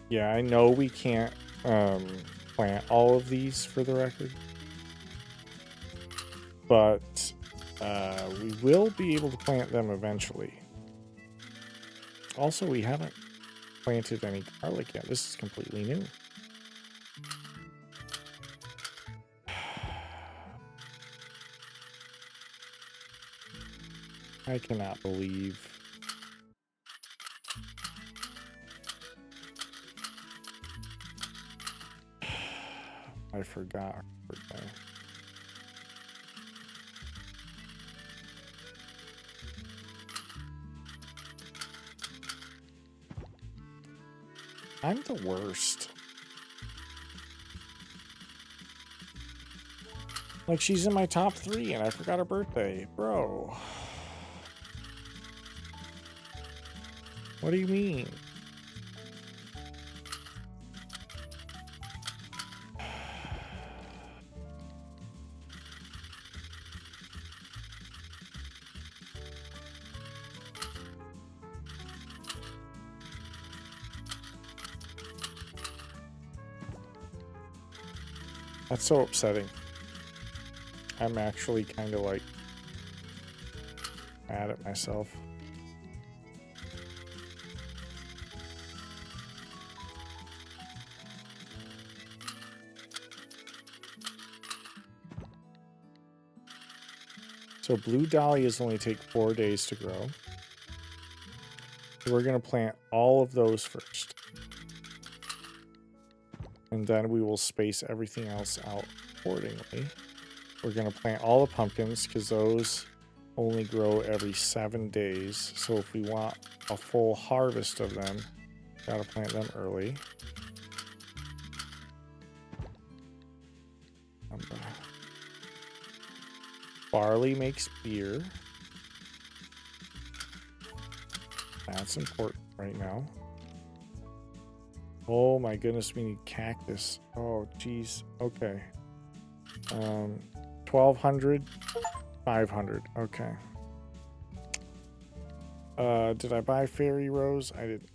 Yeah, I know we can't plant all of these for the record, but we will be able to plant them eventually. Also, we haven't planted any garlic yet. This is completely new. I cannot believe. I forgot her birthday. I'm the worst. Like, she's in my top 3 and I forgot her birthday. Bro. What do you mean? That's so upsetting. I'm actually kind of like mad at myself. So blue dahlias only take 4 days to grow. We're going to plant all of those first. And then we will space everything else out accordingly. We're going to plant all the pumpkins because those only grow every 7 days. So if we want a full harvest of them, gotta plant them early. Barley makes beer. That's important right now. Oh my goodness, we need cactus. Oh geez. Okay. 1200, 500. Okay. Did I buy fairy rose? I didn't.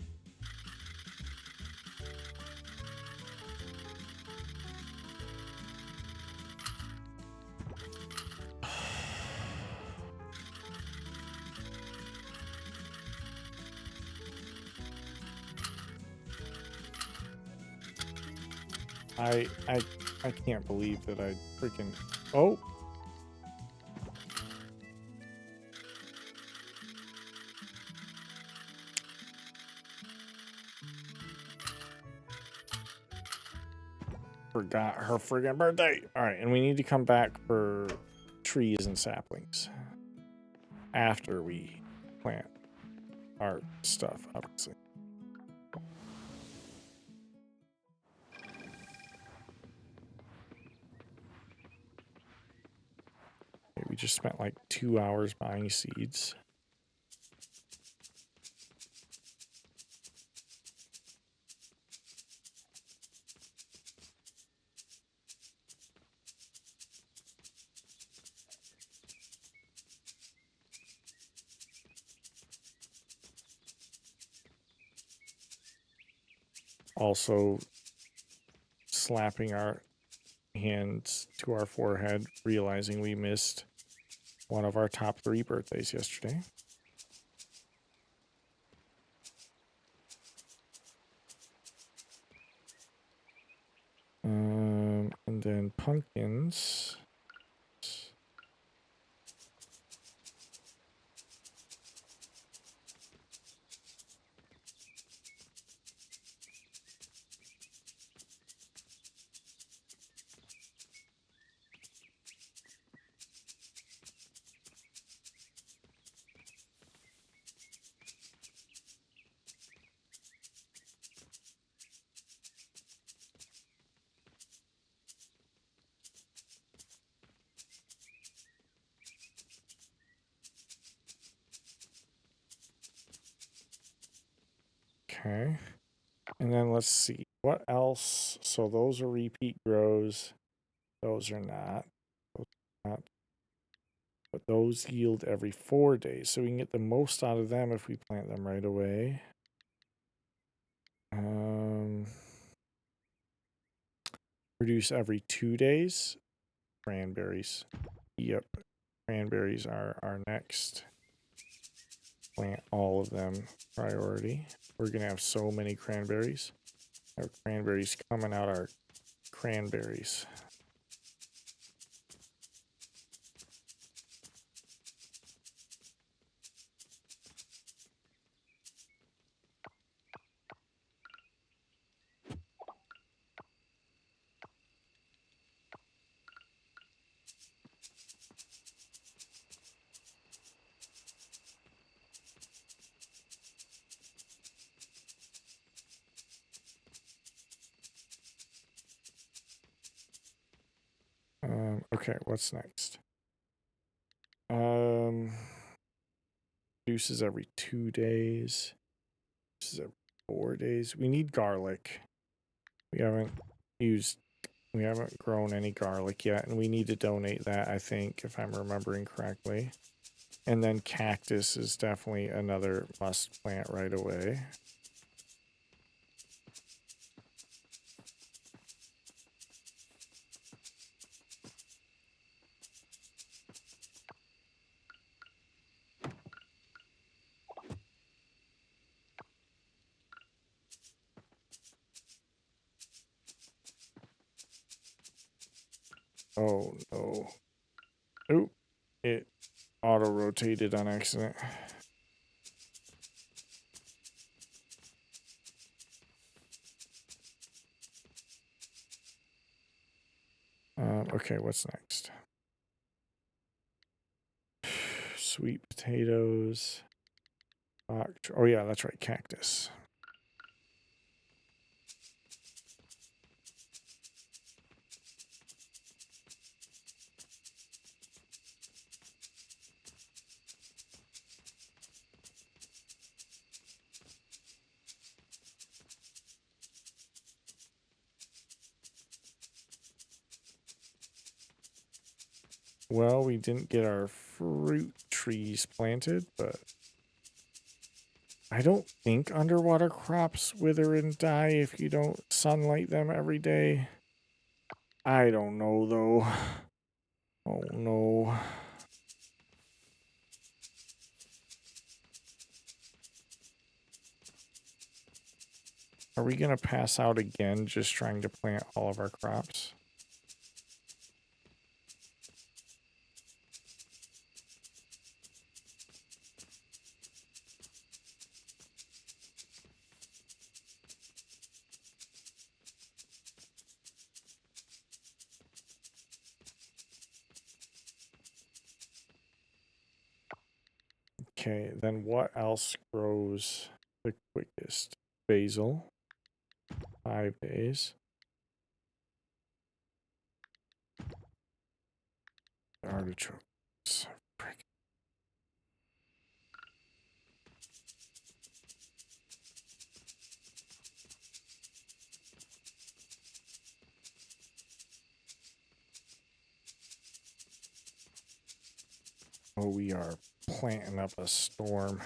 I can't believe that I freaking. Oh. Forgot her friggin' birthday. All right, and we need to come back for trees and saplings after we plant our stuff, obviously. Okay, we just spent like 2 hours buying seeds. Also slapping our hands to our forehead, realizing we missed one of our top 3 birthdays yesterday. And then pumpkins. Okay. And then let's see. What else? So those are repeat grows. Those are not. Those are not. But those yield every 4 days. So we can get the most out of them if we plant them right away. Produce every 2 days. Cranberries. Yep. Cranberries are our next. Plant all of them. Priority. We're going to have so many cranberries. Our cranberries coming out our cranberries. Okay, what's next? Produces every 2 days. Produces every 4 days. We need garlic. We haven't grown any garlic yet, and we need to donate that, I think, if I'm remembering correctly. And then cactus is definitely another must plant right away. Oh no. Oop. It auto-rotated on accident. Okay, what's next? Sweet potatoes. Oh yeah, that's right, cactus. well, we didn't get our fruit trees planted, but I don't think underwater crops wither and die if you don't sunlight them every day. I don't know, though. Oh, no. Are we going to pass out again just trying to plant all of our crops? Okay, then what else grows the quickest? Basil. 5 days. Artichokes. Frick. Oh, we are planting up a storm.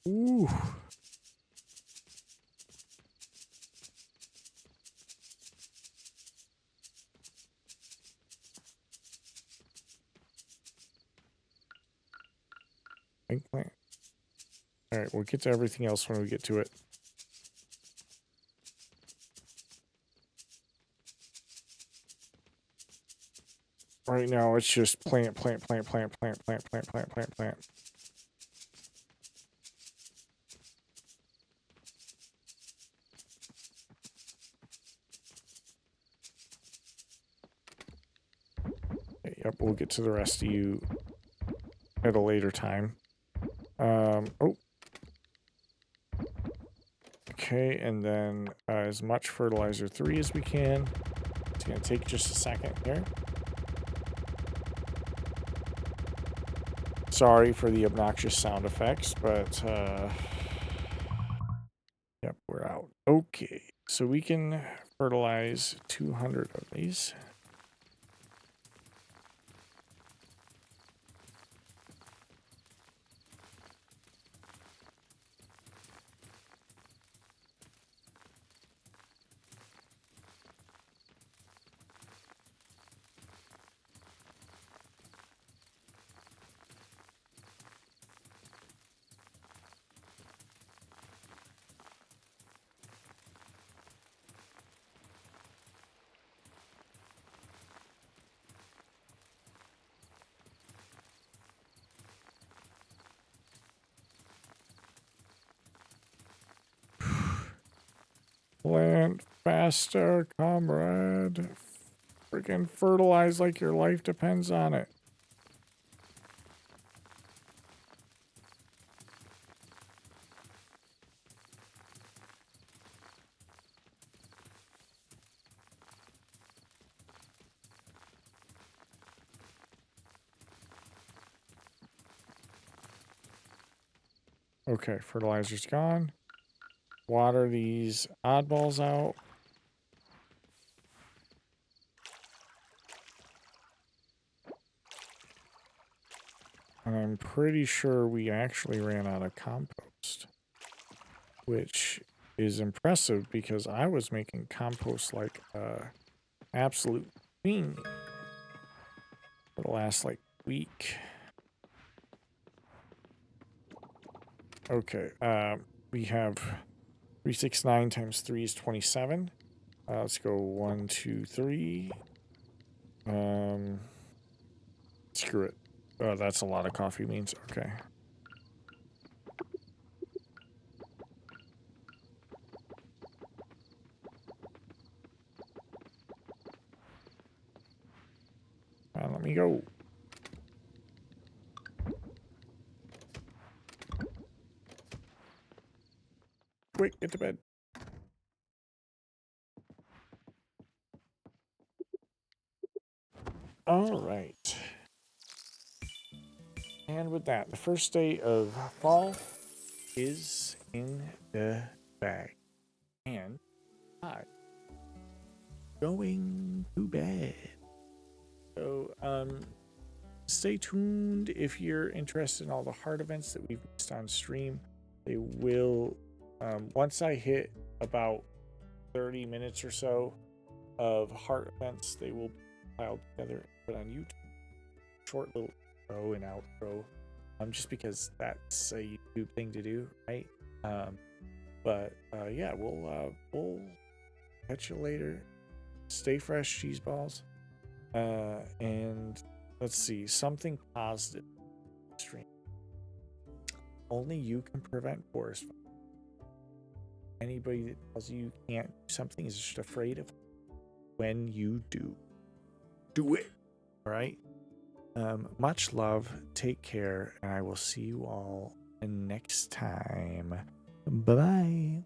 Ooh. Big plant. All right, we'll get to everything else when we get to it. Right now, it's just plant, plant, plant, plant, plant, plant, plant, plant, plant, plant. Okay, yep, we'll get to the rest of you at a later time. Oh. Okay, and then as much fertilizer 3 as we can. It's going to take just a second here. Sorry for the obnoxious sound effects, but yep, we're out. Okay, so we can fertilize 200 of these. Plant faster, comrade. Freaking fertilize like your life depends on it. Okay, fertilizer's gone. Water these oddballs out. And I'm pretty sure we actually ran out of compost, which is impressive because I was making compost like absolute fiend for the last like week. Okay, we have 369 times 3 is 27. Let's go 1, 2, 3. Screw it. Oh, that's a lot of coffee beans. Okay. Quick, get to bed. All right. And with that, the first day of fall is in the bag. And I'm going to bed. So, stay tuned if you're interested in all the heart events that we've missed on stream. They will, once I hit about 30 minutes or so of heart events, they will be piled together and put on YouTube. Short little intro and outro, just because that's a YouTube thing to do, right? Yeah, we'll catch you later. Stay fresh, cheese balls. And let's see, something positive stream. Only you can prevent forest fire. Anybody that tells you can't do something is just afraid of it. When you do it. All right. Much love. Take care, and I will see you all next time. Bye bye.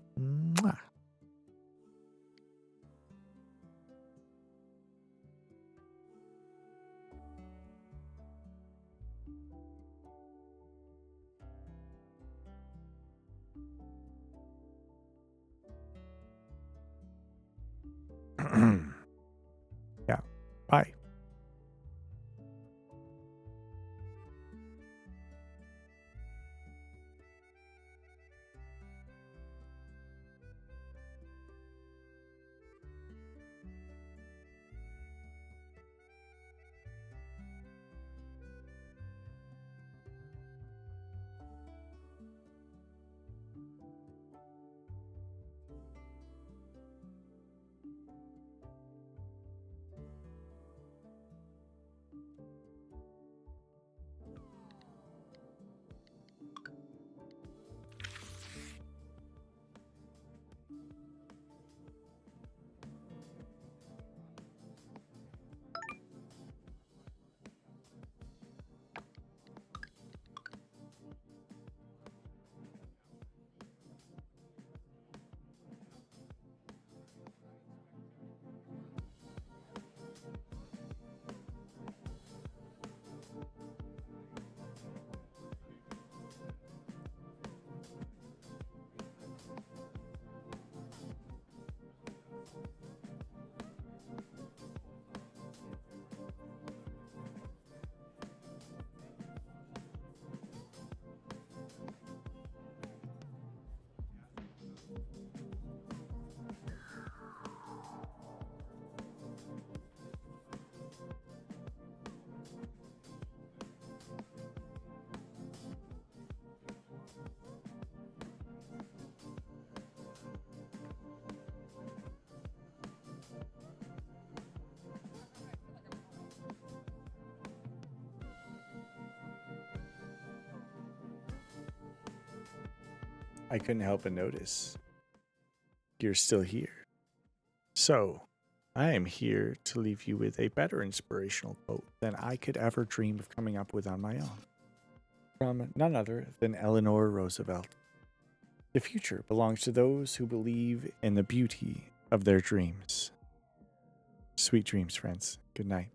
Yeah. Bye. I couldn't help but notice you're still here. So, I am here to leave you with a better inspirational quote than I could ever dream of coming up with on my own. From none other than Eleanor Roosevelt. The future belongs to those who believe in the beauty of their dreams. Sweet dreams, friends. Good night.